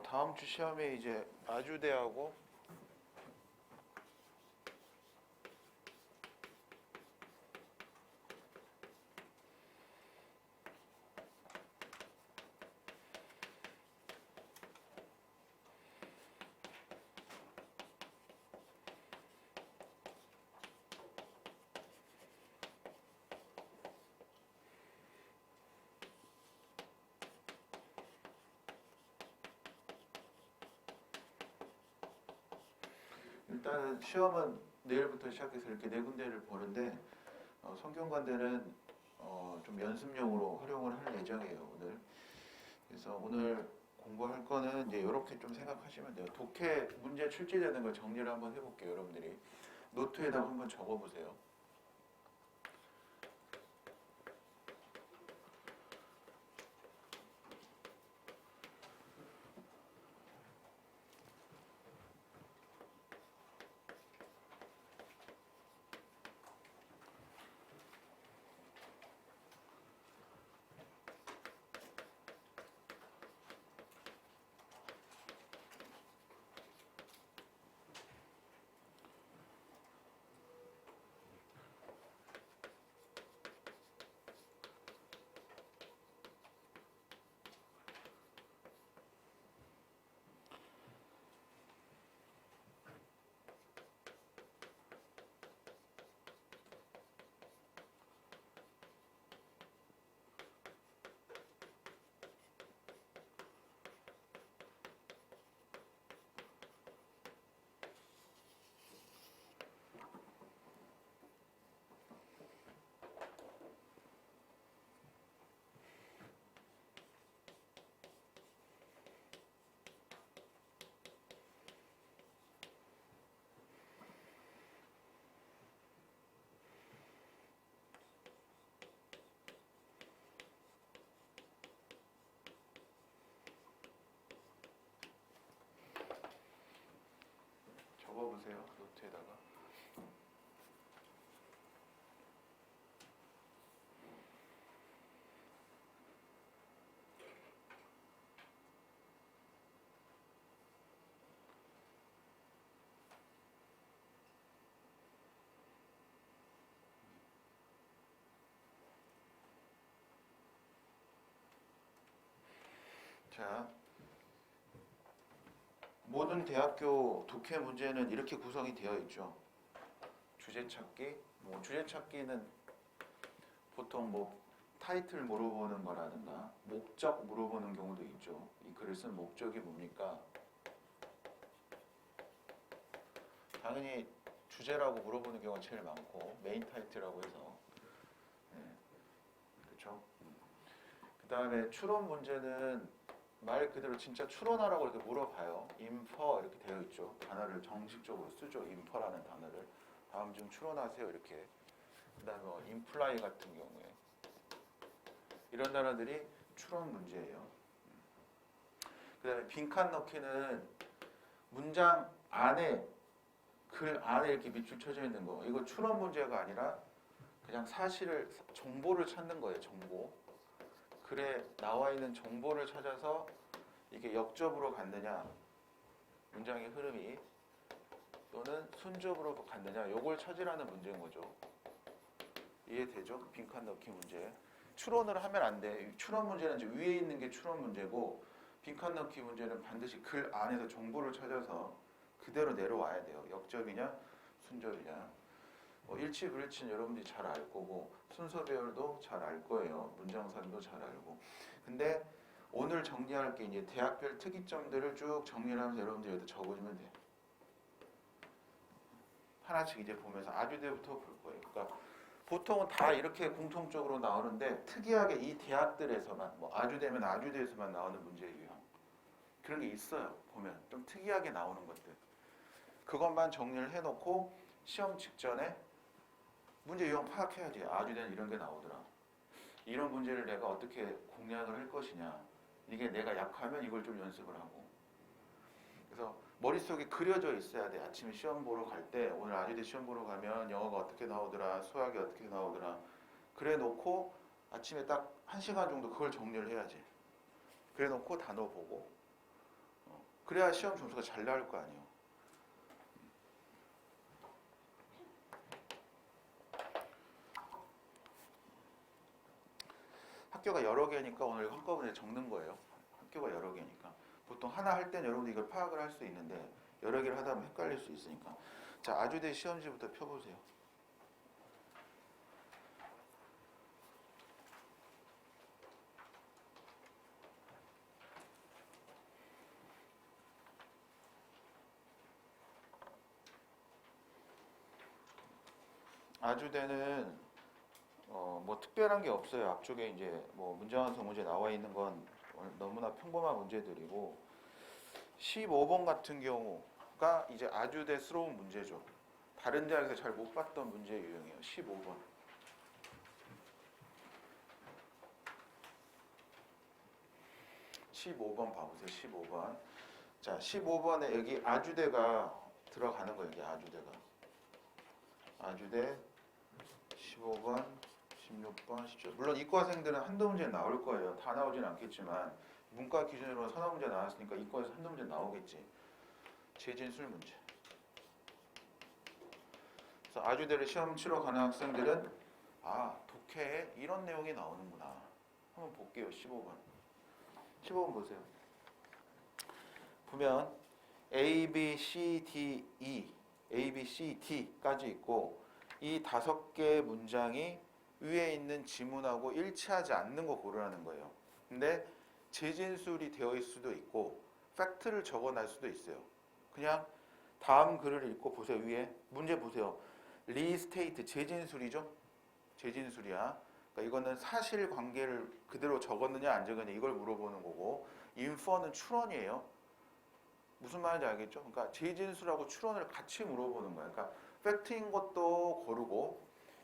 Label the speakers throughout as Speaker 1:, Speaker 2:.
Speaker 1: 다음 주 시험에 이제 아주대하고 일단은 시험은 내일부터 시작해서 이렇게 네 군데를 보는데 성균관대는 좀 연습용으로 활용을 할 예정이에요 오늘. 그래서 오늘 공부할 거는 이제 이렇게 좀 생각하시면 돼요. 독해 문제 출제되는 걸 정리를 한번 해볼게요. 여러분들이 노트에다가 한번 적어보세요. 적어보세요. 노트에다가. 자, 모든 대학교 독해 문제는 이렇게 구성이 되어 있죠. 주제 찾기, 주제 찾기는 보통 타이틀 물어보는 거라든가 목적 물어보는 경우도 있죠. 이 글을 쓴 목적이 뭡니까? 당연히 주제라고 물어보는 경우가 제일 많고 메인 타이틀이라고 해서 그렇죠. 그 다음에 추론 문제는 말 그대로 진짜 추론하라고 이렇게 물어봐요. 인퍼 이렇게 되어 있죠. 단어를 정식적으로 쓰죠. 인퍼라는 단어를. 다음 중 추론하세요 이렇게. 그 다음에 인플라이 같은 경우에 이런 단어들이 추론 문제예요. 그 다음에 빈칸 넣기는 문장 안에 글 안에 이렇게 밑줄 쳐져 있는 거. 이거 추론 문제가 아니라 그냥 사실을 정보를 찾는 거예요. 정보. 글에 나와 있는 정보를 찾아서 이게 역접으로 갔느냐 문장의 흐름이 또는 순접으로 갔느냐 요걸 찾으라는 문제인 거죠. 이해되죠? 빈칸 넣기 문제. 추론을 하면 안 돼. 추론 문제는 이제 위에 있는 게 추론 문제고 빈칸 넣기 문제는 반드시 글 안에서 정보를 찾아서 그대로 내려와야 돼요. 역접이냐 순접이냐. 일치 불일치는 여러분들이 잘 알 거고 순서 배열도 잘 알 거예요. 문장선도 잘 알고. 근데 오늘 정리할 게 이제 대학별 특이점들을 쭉 정리를 하면서 여러분들이 여기다 적어주면 돼요. 하나씩 이제 보면서 아주대부터 볼 거예요. 그러니까 보통은 다 이렇게 공통적으로 나오는데 특이하게 이 대학들에서만 아주대면 아주대에서만 나오는 문제 유형 그런 게 있어요. 보면 좀 특이하게 나오는 것들 그것만 정리를 해놓고 시험 직전에 문제 유형 파악해야지. 아주대는 이런 게 나오더라. 이런 문제를 내가 어떻게 공략을 할 것이냐. 이게 내가 약하면 이걸 좀 연습을 하고. 그래서 머릿속에 그려져 있어야 돼. 아침에 시험 보러 갈 때 오늘 아주대 시험 보러 가면 영어가 어떻게 나오더라. 수학이 어떻게 나오더라. 그래 놓고 아침에 딱 1시간 정도 그걸 정리를 해야지. 그래 놓고 단어 보고 그래야 시험 점수가 잘 나올 거 아니에요. 학교가 여러 개니까 오늘 한꺼번에 적는 거예요. 학교가 여러 개니까. 보통 하나 할 땐 여러분들 이걸 파악을 할 수 있는데 여러 개를 하다 보면 헷갈릴 수 있으니까. 자, 아주대 시험지부터 펴보세요. 아주대는 뭐 특별한 게 없어요. 앞쪽에 이제 뭐 문제 완성 문제 나와 있는 건 너무나 평범한 문제들이고 15번 같은 경우가 이제 아주대스러운 문제죠. 다른 대학에서 잘 못 봤던 문제 유형이에요. 15번. 15번 봐보세요. 15번. 자, 15번에 여기 아주대가 들어가는 거예요. 여기 아주대가. 아주대 15번, 16번, 17번. 물론 이과생들은 한두 문제 나올 거예요. 다 나오진 않겠지만 문과 기준으로 서너 문제 나왔으니까 이과에서 한두 문제 나오겠지. 재진술 문제. 그래서 아주대를 시험 치러 가는 학생들은 독해에 이런 내용이 나오는구나. 한번 볼게요. 15번. 15번 보세요. 보면 A, B, C, D, E, A, B, C, D까지 있고 이 5개의 문장이 위에 있는 지문하고 일치하지 않는 거 고르라는 거예요. 근데 재진술이 되어 있을 수도 있고 팩트를 적어낼 수도 있어요. 그냥 다음 글을 읽고 보세요. 위에 문제 보세요. 리스테이트 재진술이죠. 재진술이야. 그러니까 이거는 사실관계를 그대로 적었느냐 안 적었느냐 이걸 물어보는 거고 인퍼는 추론이에요. 무슨 말인지 알겠죠? 그러니까 재진술하고 추론을 같이 물어보는 거야. 그러니까 팩트인 것도 고르고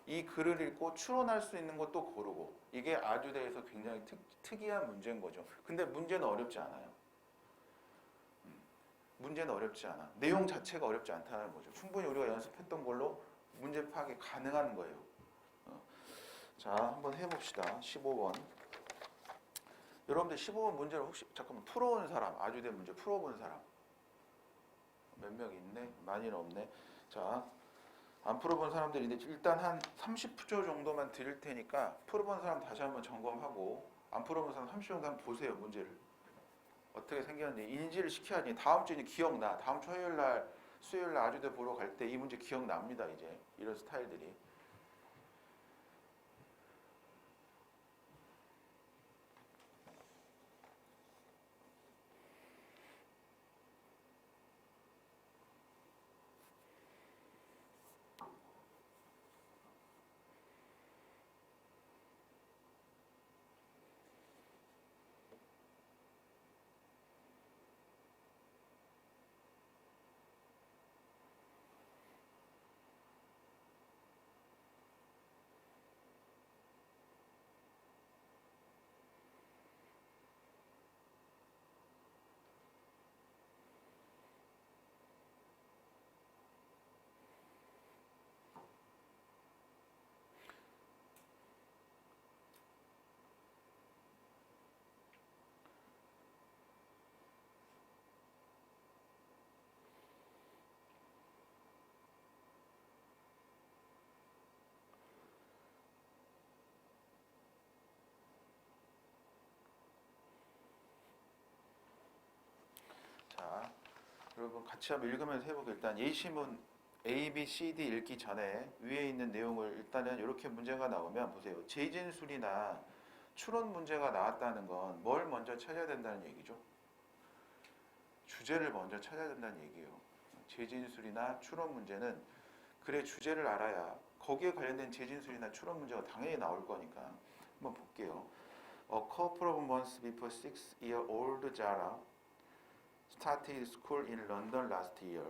Speaker 1: 이 글을 읽고 추론할 수 있는 것도 고르고 이게 아주대에서 굉장히 특이한 문제인 거죠. 근데 문제는 어렵지 않아요. 문제는 어렵지 않아. 내용 자체가 어렵지 않다는 거죠. 충분히 우리가 연습했던 걸로 문제 파악이 가능한 거예요. 자, 한번 해봅시다. 15번. 여러분들 15번 문제를 혹시 잠깐만 풀어온 사람, 아주대 문제 풀어본 사람 몇 명 있네? 많이는 없네. 자, 안 풀어본 사람들인데 일단 한 30초 정도만 드릴 테니까 풀어본 사람 다시 한번 점검하고 안 풀어본 사람 30초 정도 한번 보세요. 문제를 어떻게 생겼는지 인지를 시켜야지. 다음 주에 기억나. 다음 주 화요일날 수요일날 아주대 보러 갈 때 이 문제 기억납니다. 이제 이런 스타일들이. 자, 여러분 같이 한번 읽으면서 해보고 일단 예시문 A, B, C, D 읽기 전에 위에 있는 내용을 일단은 이렇게 문제가 나오면 보세요. 재진술이나 추론 문제가 나왔다는 건 뭘 먼저 찾아야 된다는 얘기죠? 주제를 먼저 찾아야 된다는 얘기예요. 재진술이나 추론 문제는 글의 주제를 알아야 거기에 관련된 재진술이나 추론 문제가 당연히 나올 거니까 한번 볼게요. A couple of months before 6-year-old Zara started school in London last year.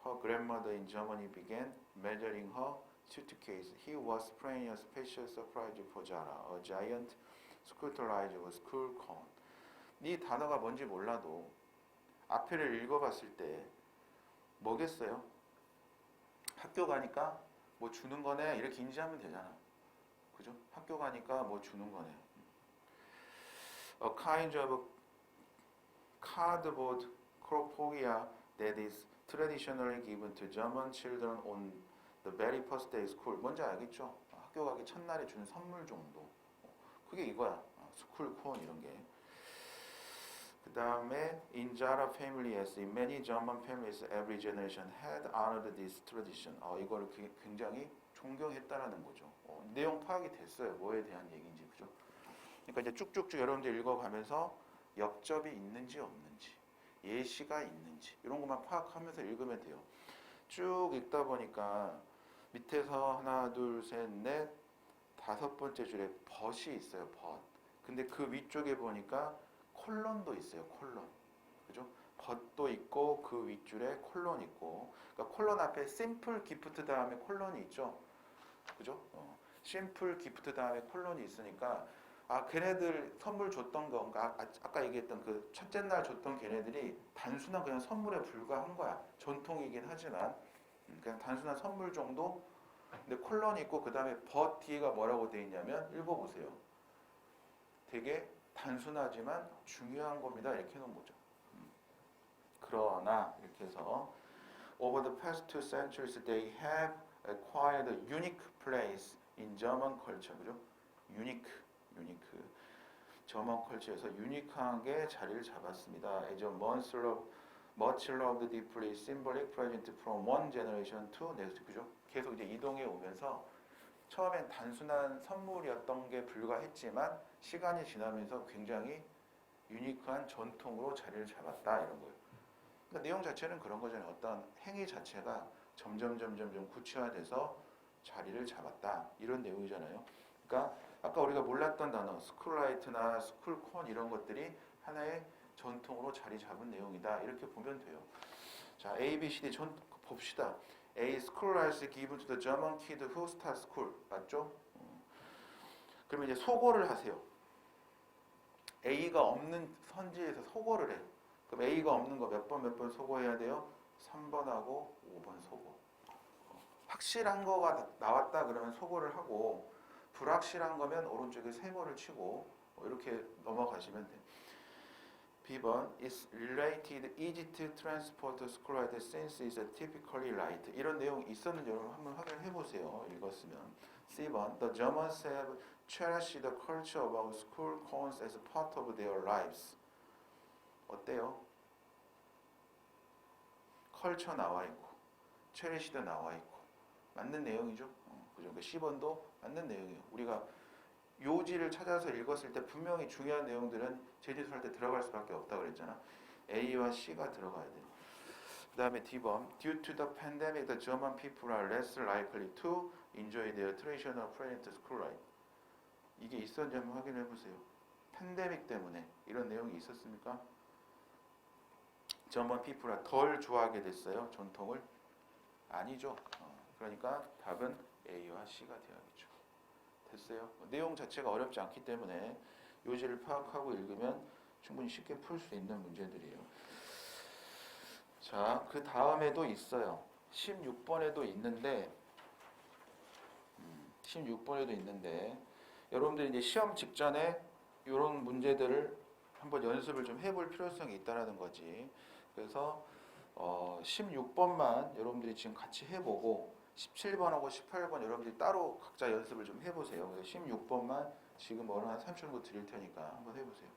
Speaker 1: Her grandmother in Germany began measuring her suitcase. He was planning a special surprise for Zara, a giant sculpturized school cone. 이 단어가 뭔지 몰라도 앞에를 읽어봤을 때 뭐겠어요? 학교 가니까 뭐 주는 거네 이렇게 인지하면 되잖아. 그죠? 학교 가니까 뭐 주는 거네. A kind of cardboard Kropogia that is traditionally given to German children on the very first day of school. 뭔지 알겠죠? 학교 가기 첫날에 주는 선물 정도. 그게 이거야. 스쿨 콘 이런 게. 그 다음에 in Jara family as in many German families, every generation had honored this tradition. 이거를 굉장히 존경했다라는 거죠. 내용 파악이 됐어요. 뭐에 대한 얘기인지, 그죠? 그러니까 이제 쭉쭉쭉 여러분들 읽어가면서 역접이 있는지 없는지, 예시가 있는지 이런 것만 파악하면서 읽으면 돼요. 쭉 읽다 보니까 밑에서 하나, 둘, 셋, 넷, 다섯 번째 줄에 벗이 있어요. 벗. 근데 그 위쪽에 보니까 콜론도 있어요. 콜론. 그죠? 벗도 있고 그 윗줄에 콜론 있고. 그러니까 콜론 앞에 simple gift 다음에 콜론이 있죠. 그죠? 심플 기프트 다음에 콜론이 있으니까 걔네들 선물 줬던 거, 그러니까 아까 얘기했던 그 첫째 날 줬던 걔네들이 단순한 그냥 선물에 불과한 거야. 전통이긴 하지만 그냥 단순한 선물 정도. 근데 콜론이 있고 그 다음에 but 뒤에가 뭐라고 돼 있냐면 읽어보세요. 되게 단순하지만 중요한 겁니다. 이렇게 해놓은 거죠. 그러나 이렇게 해서 over the past 2 centuries they have acquired a unique place in German culture. 그죠? unique. 저먼 컬처에서 유니크하게 자리를 잡았습니다. as a much loved, deeply symbolic present from one generation to next. 그죠? 계속 이제 이동해 오면서 처음엔 단순한 선물이었던 게 불과했지만 시간이 지나면서 굉장히 유니크한 전통으로 자리를 잡았다 이런 거예요. 그러니까 내용 자체는 그런 거잖아요. 어떤 행위 자체가 점점 구체화돼서 자리를 잡았다 이런 내용이잖아요. 그러니까 아까 우리가 몰랐던 단어 스쿨라이트나 스쿨콘 이런 것들이 하나의 전통으로 자리 잡은 내용이다 이렇게 보면 돼요. 자, A, B, C, D 봅시다. A school rice given to the German kid who start school. 맞죠? 그러면 이제 소거를 하세요. A가 없는 선지에서 소거를 해. 그럼 A가 없는 거 몇 번 소거해야 돼요? 3번하고 5번 소거. 확실한 거가 나왔다 그러면 소거를 하고 불확실한 거면 오른쪽에 세모를 치고 이렇게 넘어가시면 돼요. B번 is related easy to transport to school at since is typically light. 이런 내용이 있었는지 여러분 한번 확인해 보세요. 읽었으면. C번 the Germans have cherished the culture about school cones as part of their lives. 어때요? 컬처 나와 있고 체리시드 나와 있고 맞는 내용이죠. 그죠? 그러니까 C번도 맞는 내용이에요. 우리가 요지를 찾아서 읽었을 때 분명히 중요한 내용들은 제지수할 때 들어갈 수밖에 없다 그랬잖아. A와 C가 들어가야 돼요. 그 다음에 D번 Due to the pandemic, the German people are less likely to enjoy their traditional present school life. 이게 있었는지 한번 확인해 보세요. 팬데믹 때문에 이런 내용이 있었습니까? German people가 덜 좋아하게 됐어요. 전통을? 아니죠. 그러니까 답은 A와 C가 되어야겠죠. 됐어요? 내용 자체가 어렵지 않기 때문에 요지를 파악하고 읽으면 충분히 쉽게 풀 수 있는 문제들이에요. 자, 그 다음에도 있어요. 16번에도 있는데 여러분들이 이제 시험 직전에 이런 문제들을 한번 연습을 좀 해볼 필요성이 있다는 거지. 그래서 16번만 여러분들이 지금 같이 해보고 17번하고 18번 여러분들이 따로 각자 연습을 좀 해보세요. 그래서 16번만 지금 어느 한 30초 정도 드릴 테니까 한번 해보세요.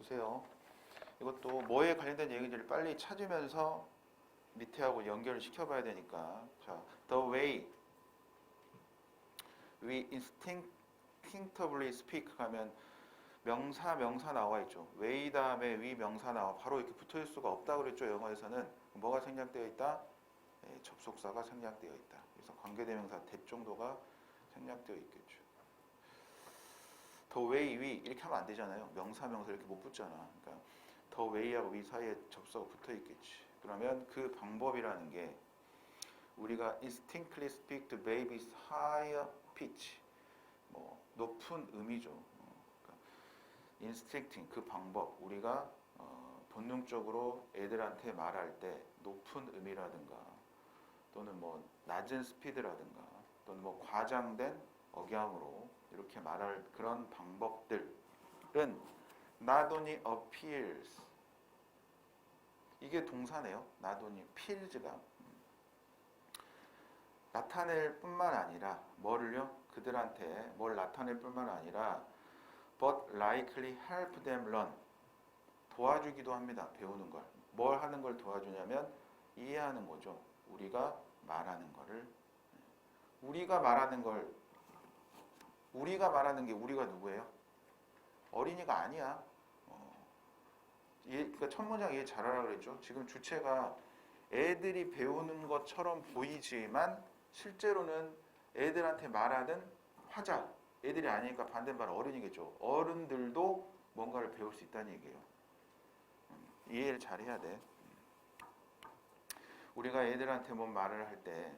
Speaker 1: 보세요. 이것도 뭐에 관련된 얘기인지를 빨리 찾으면서 밑에하고 연결을 시켜봐야 되니까. 자, the way we instinctively speak 하면 명사 나와 있죠. way 다음에 we 명사 나와 바로 이렇게 붙어있을 수가 없다 그랬죠. 영어에서는 뭐가 생략되어 있다? 네, 접속사가 생략되어 있다. 그래서 관계대명사 that 정도가 생략되어 있겠죠. the way we 이렇게 하면 안 되잖아요. 명사 이렇게 못 붙잖아. 그러니까 the way하고 we 사이에 접속어가 붙어 있겠지. 그러면 그 방법이라는 게 우리가 instinctively speak to baby's higher pitch, 뭐 높은 음이죠. 그러니까 instincting 그 방법, 우리가 본능적으로 애들한테 말할 때 높은 음이라든가 또는 뭐 낮은 스피드라든가 또는 뭐 과장된 억양으로 이렇게 말할 그런 방법들은 not only appears, 이게 동사네요. not only appears가 나타낼 뿐만 아니라 뭐를요? 그들한테 뭘 나타낼 뿐만 아니라 but likely help them learn, 도와주기도 합니다. 배우는 걸. 뭘 하는 걸 도와주냐면 이해하는 거죠. 우리가 말하는 거를. 우리가 말하는 게 우리가 누구예요? 어린이가 아니야. 그러니까 첫 문장 이해 잘하라 그랬죠. 지금 주체가 애들이 배우는 것처럼 보이지만 실제로는 애들한테 말하는 화자, 애들이 아니니까 반대말 어른이겠죠. 어른들도 뭔가를 배울 수 있다는 얘기예요. 이해를 잘 해야 돼. 우리가 애들한테 뭔 말을 할 때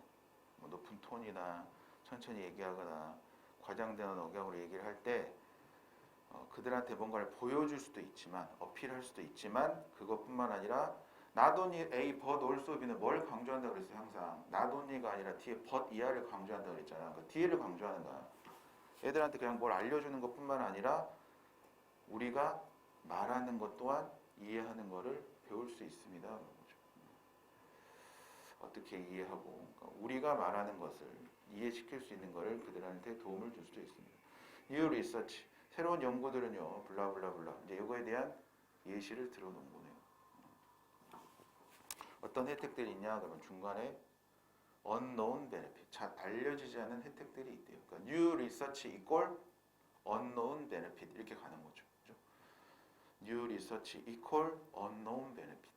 Speaker 1: 뭐 높은 톤이나 천천히 얘기하거나 과장되는 억양으로 얘기를 할 때 그들한테 뭔가를 보여줄 수도 있지만 어필할 수도 있지만 그것뿐만 아니라 not only A but also B는 뭘 강조한다고 그랬어요? 항상 not only가 아니라 뒤에 but 이하를 강조한다고 그랬잖아. 그 뒤에를 강조하는 거야. 애들한테 그냥 뭘 알려주는 것뿐만 아니라 우리가 말하는 것 또한 이해하는 것을 배울 수 있습니다. 어떻게 이해하고 그러니까 우리가 말하는 것을 이해시킬 수 있는 것을 그들한테 도움을 줄 수도 있습니다. New research, 새로운 연구들은요, 블라블라블라. 이제 이거에 대한 예시를 들어놓은 거네요. 어떤 혜택들이 있냐? 그러면 중간에 unknown benefit, 잘 알려지지 않은 혜택들이 있대요. 그러니까 new research equal unknown benefit 이렇게 가는 거죠. 그죠? new research equal unknown benefit.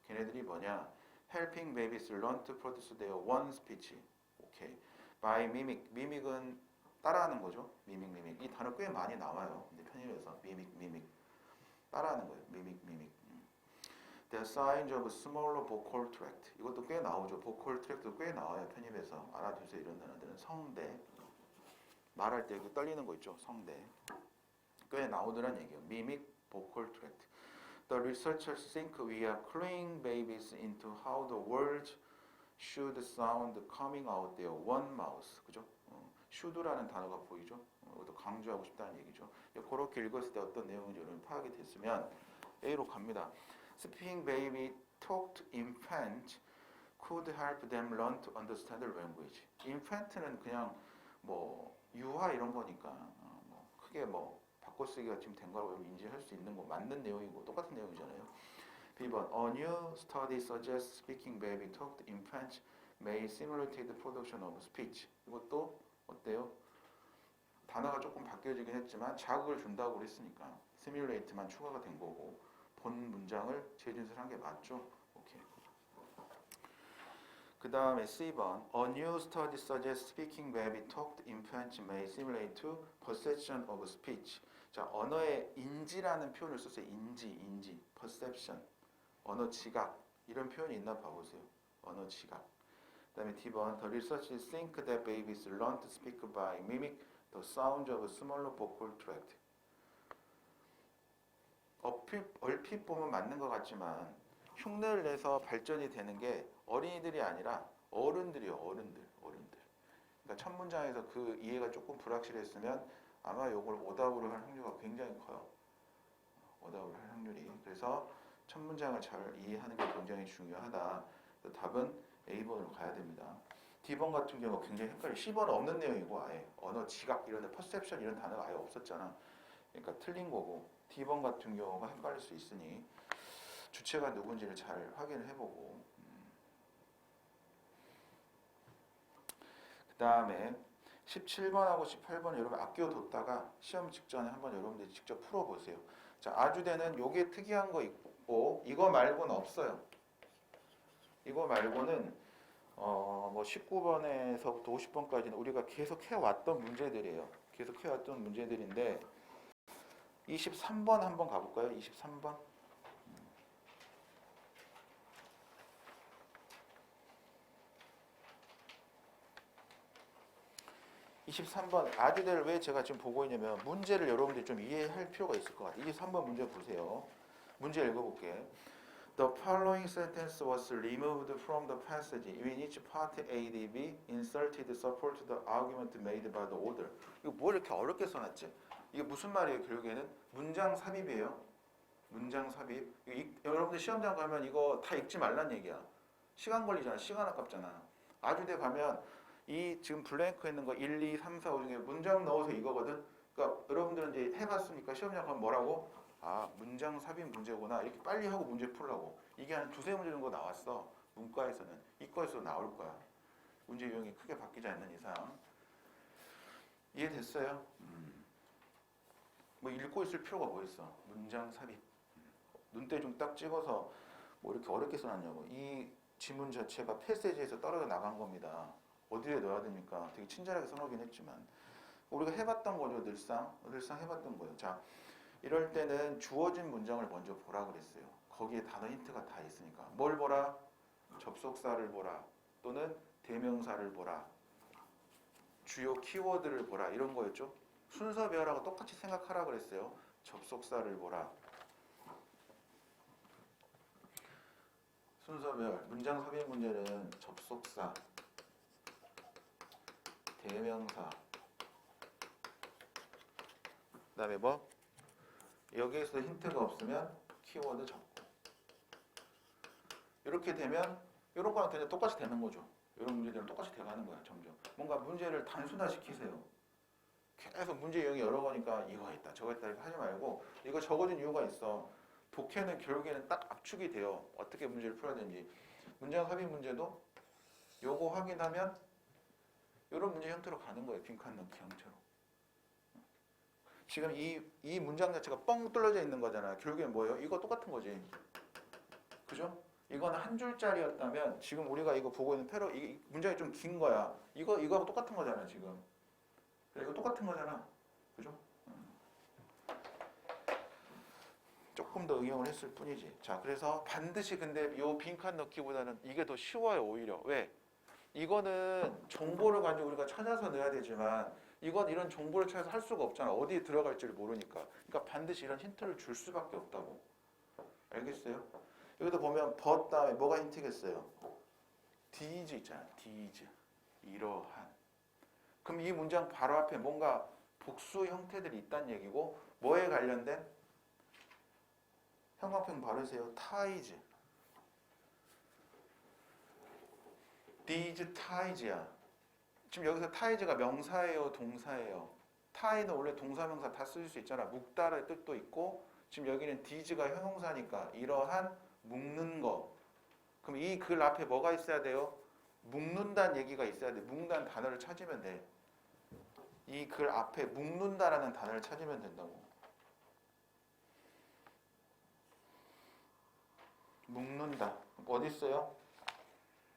Speaker 1: 걔네들이 뭐냐? helping babies learn to produce their own speech. 오케이. by mimic. mimic은 따라하는 거죠. mimic. 이 단어 꽤 많이 나와요. 근데 편의에서 mimic. 따라하는 거예요. mimic. The signs of smaller vocal tract. 이것도 꽤 나오죠. vocal tract도 꽤 나와요. 편입에서. 알아두세요. 이런 단어들은 성대. 말할 때 이렇게 떨리는 거 있죠. 성대. 꽤 나오더란 얘기예요. mimic vocal tract. The researchers think we are cluing babies into how the words should sound coming out their one mouth. 그죠? should라는 단어가 보이죠? 이것도 강조하고 싶다는 얘기죠. 그렇게 읽었을 때 어떤 내용인지 여러분 파악이 됐으면 A로 갑니다. Speaking baby talked infant could help them learn to understand the language. infant는 그냥 뭐 유아 이런 거니까 뭐 크게 뭐 바꿔쓰기가 지금 된 거라고 인지할 수 있는 거 맞는 내용이고 똑같은 내용이잖아요. B번 A new study suggests speaking baby talked infants may simulate the production of speech. 이것도 어때요? 단어가 조금 바뀌어지긴 했지만 자극을 준다고 그랬으니까 simulate만 추가가 된 거고 본 문장을 재진술한 게 맞죠? 오케이. 그 다음에 C번 A new study suggests speaking baby talked infants may simulate to perception of speech. 자, 언어의 인지라는 표현을 썼어요. 인지, perception, 언어 지각 이런 표현이 있나 봐보세요. 언어 지각. 그 다음에 D번 The researchers think that babies learn to speak by mimic the sound of a smaller vocal tract. 얼핏 보면 맞는 것 같지만 흉내를 내서 발전이 되는 게 어린이들이 아니라 어른들이요. 어른들. 그러니까 첫 문장에서 그 이해가 조금 불확실했으면 아마 이걸 오답으로 할 확률이 굉장히 커요. 오답으로 할 확률이. 그래서 첫 문장을 잘 이해하는 게 굉장히 중요하다. 답은 A번으로 가야 됩니다. D번 같은 경우 굉장히 헷갈려요. C번은 없는 내용이고 아예 언어 지각 이런 퍼셉션 이런 단어가 아예 없었잖아. 그러니까 틀린 거고 D번 같은 경우가 헷갈릴 수 있으니 주체가 누군지를 잘 확인을 해보고 그 다음에 17번하고 18번 여러분 아껴뒀다가 시험 직전에 한번 여러분들이 직접 풀어보세요. 자, 아주대는 요게 특이한 거 있고 이거 말고는 없어요. 이거 말고는 뭐 19번에서부터 50번까지는 우리가 계속 해왔던 문제들이에요. 계속 해왔던 문제들인데 23번 한번 가볼까요? 23번. 23번 아주대를 왜 제가 지금 보고 있냐면 문제를 여러분들이 좀 이해할 필요가 있을 것 같아요. 23번 문제 보세요. 문제 읽어볼게. The following sentence was removed from the passage in which part A, D, B inserted support the argument made by the author. 이거 뭐 이렇게 어렵게 써놨지? 이게 무슨 말이에요? 결국에는 문장 삽입이에요. 문장 삽입. 여러분들 시험장 가면 이거 다 읽지 말란 얘기야. 시간 걸리잖아. 시간 아깝잖아. 아주대 가면 이 지금 블랭크 있는 거 1, 2, 3, 4, 5 중에 문장 넣어서 이거거든. 그러니까 여러분들은 이제 해봤으니까 시험장 가면 뭐라고? 아, 문장 삽입 문제구나. 이렇게 빨리 하고 문제 풀라고. 이게 한 두세 문제 정도 나왔어. 문과에서는. 이과에서도 나올 거야. 문제 유형이 크게 바뀌지 않는 이상. 이해됐어요? 뭐 읽고 있을 필요가 뭐 있어. 문장 삽입. 눈대중 딱 찍어서 뭐 이렇게 어렵게 써놨냐고. 이 지문 자체가 패세지에서 떨어져 나간 겁니다. 어디에 넣어야 됩니까? 되게 친절하게 써놓긴 했지만 우리가 해봤던 거죠. 늘상 해봤던 거예요. 자, 이럴 때는 주어진 문장을 먼저 보라 그랬어요. 거기에 단어 힌트가 다 있으니까. 뭘 보라? 접속사를 보라. 또는 대명사를 보라. 주요 키워드를 보라. 이런 거였죠. 순서별하고 똑같이 생각하라 그랬어요. 접속사를 보라. 순서별 문장 삽입 문제는 접속사, 대명사, 그 다음에 뭐? 여기에서 힌트가 없으면 키워드 적고. 이렇게 되면 이런 거랑 그냥 똑같이 되는 거죠. 이런 문제들은 똑같이 돼가는 거야. 점점 뭔가 문제를 단순화시키세요. 계속 문제 유형이 여러 거니까 이거 있다 저거 있다 이렇게 하지 말고 이거 적어준 이유가 있어. 독해는 결국에는 딱 압축이 돼요. 어떻게 문제를 풀어야 되는지. 문장 삽입 문제도 요거 확인하면 이런 문제 형태로 가는 거예요. 빈칸 넣기 형태로. 지금 이 문장 자체가 뻥 뚫려져 있는 거잖아요. 결국엔 뭐예요? 이거 똑같은 거지. 그죠? 이거는 한 줄짜리였다면 지금 우리가 이거 보고 있는 이 문장이 좀 긴 거야. 이거하고 똑같은 거잖아 지금. 그래, 이거 똑같은 거잖아. 그죠? 조금 더 응용을 했을 뿐이지. 자, 그래서 반드시 근데 요 빈칸 넣기보다는 이게 더 쉬워요, 오히려. 왜? 이거는 정보를 가지고 우리가 찾아서 넣어야 되지만 이건 이런 정보를 찾아서 할 수가 없잖아. 어디에 들어갈지를 모르니까. 그러니까 반드시 이런 힌트를 줄 수밖에 없다고. 알겠어요? 여기도 보면 but 다음에 뭐가 힌트겠어요? these 있잖아. these. 이러한. 그럼 이 문장 바로 앞에 뭔가 복수 형태들이 있다는 얘기고 뭐에 관련된? 형광펜 바르세요. ties. these ties야. 지금 여기서 ties가 명사예요, 동사예요? tie는 원래 동사명사 다 쓸 수 있잖아. 묶다의 뜻도 있고 지금 여기는 these가 형용사니까 이러한 묶는 거. 그럼 이 글 앞에 뭐가 있어야 돼요? 묶는다는 얘기가 있어야 돼. 묶는다는 단어를 찾으면 돼. 이 글 앞에 묶는다라는 단어를 찾으면 된다고. 묶는다. 어디 있어요?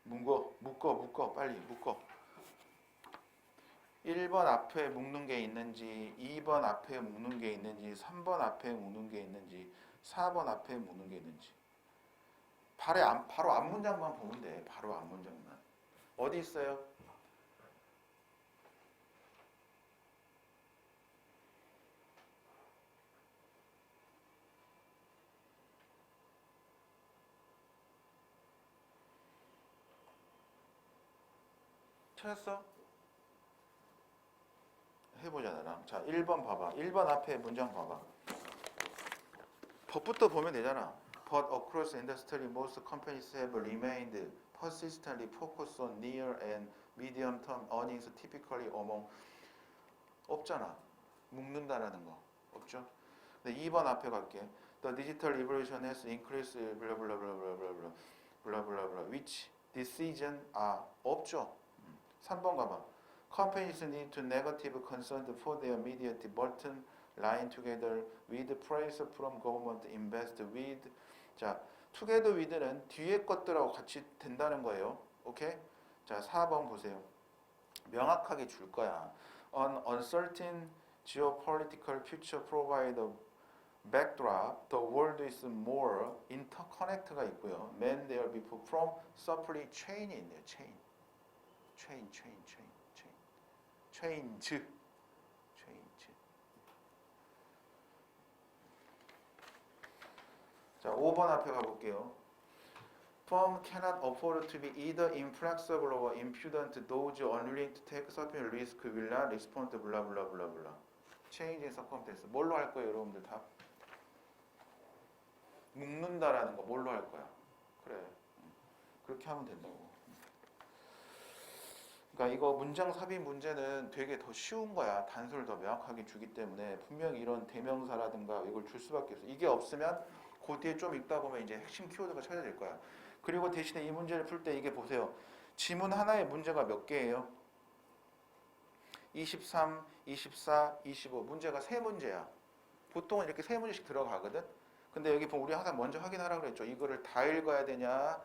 Speaker 1: 묶어. 빨리 묶어. 1번 앞에 묶는 게 있는지, 2번 앞에 묶는 게 있는지, 3번 앞에 묶는 게 있는지, 4번 앞에 묶는 게 있는지. 바로 앞 문장만 보면 돼. 바로 앞 문장만. 어디 있어요? 찾았어? 해보자 나랑. 자, 1번 봐봐. 1번 앞에 문장 봐봐. 법부터 보면 되잖아. But across industry, most companies have remained persistently focused on near and medium-term earnings, typically among. 없잖아. 묶는다라는 거. 없죠? 네, 2번 앞에 갈게. The digital revolution has increased blah blah blah blah blah blah blah blah blah which decision are 없죠. 3번 가봐. Companies need to negative concern for their immediate bottom line together with praise from government invest with 자 together with는 뒤에 것들하고 같이 된다는 거예요. 오케이? 자 4번 보세요. 명확하게 줄 거야. An uncertain geopolitical future provide a backdrop. The world is more interconnected가 있고요. Man there before from supply chain이 있네요. chain. change. 자, 5번 앞에 가볼게요. Firm cannot afford to be either inflexible or impudent. Those unwilling to take certain risk will not respond to blah blah blah blah. Change in circumstance. 뭘로 할 거예요, 여러분들 다? 묶는다라는 거 뭘로 할 거야? 그래. 그렇게 하면 된다고. 그러니까 이거 문장 삽입 문제는 되게 더 쉬운 거야. 단서를 더 명확하게 주기 때문에 분명히 이런 대명사라든가 이걸 줄 수밖에 없어. 이게 없으면 그 뒤에 좀 읽다 보면 이제 핵심 키워드가 찾아질 거야. 그리고 대신에 이 문제를 풀 때 이게 보세요. 지문 하나에 문제가 몇 개예요? 23, 24, 25 문제가 세 문제야. 보통은 이렇게 세 문제씩 들어가거든. 근데 여기 보면 우리 항상 먼저 확인하라고 그랬죠. 이거를 다 읽어야 되냐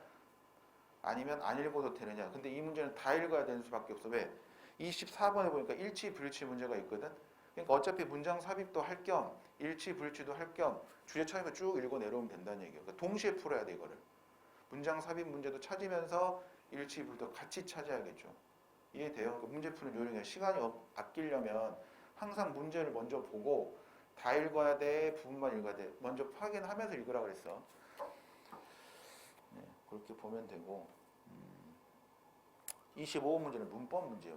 Speaker 1: 아니면 안 읽어도 되느냐. 근데 이 문제는 다 읽어야 되는 수밖에 없어. 왜? 24번에 보니까 일치 불일치 문제가 있거든. 그러니까 어차피 문장 삽입도 할 겸 일치 불일치도 할 겸 주제 찾으면 쭉 읽어 내려오면 된다는 얘기예요. 그러니까 동시에 풀어야 돼 이거를. 문장 삽입 문제도 찾으면서 일치 불도 같이 찾아야겠죠. 이해돼요? 그러니까 문제 푸는 요령이야. 시간이 아끼려면 항상 문제를 먼저 보고 다 읽어야 돼, 부분만 읽어야 돼. 먼저 확인하면서 읽으라 그랬어. 네, 그렇게 보면 되고. 25번 문제는 문법 문제예요.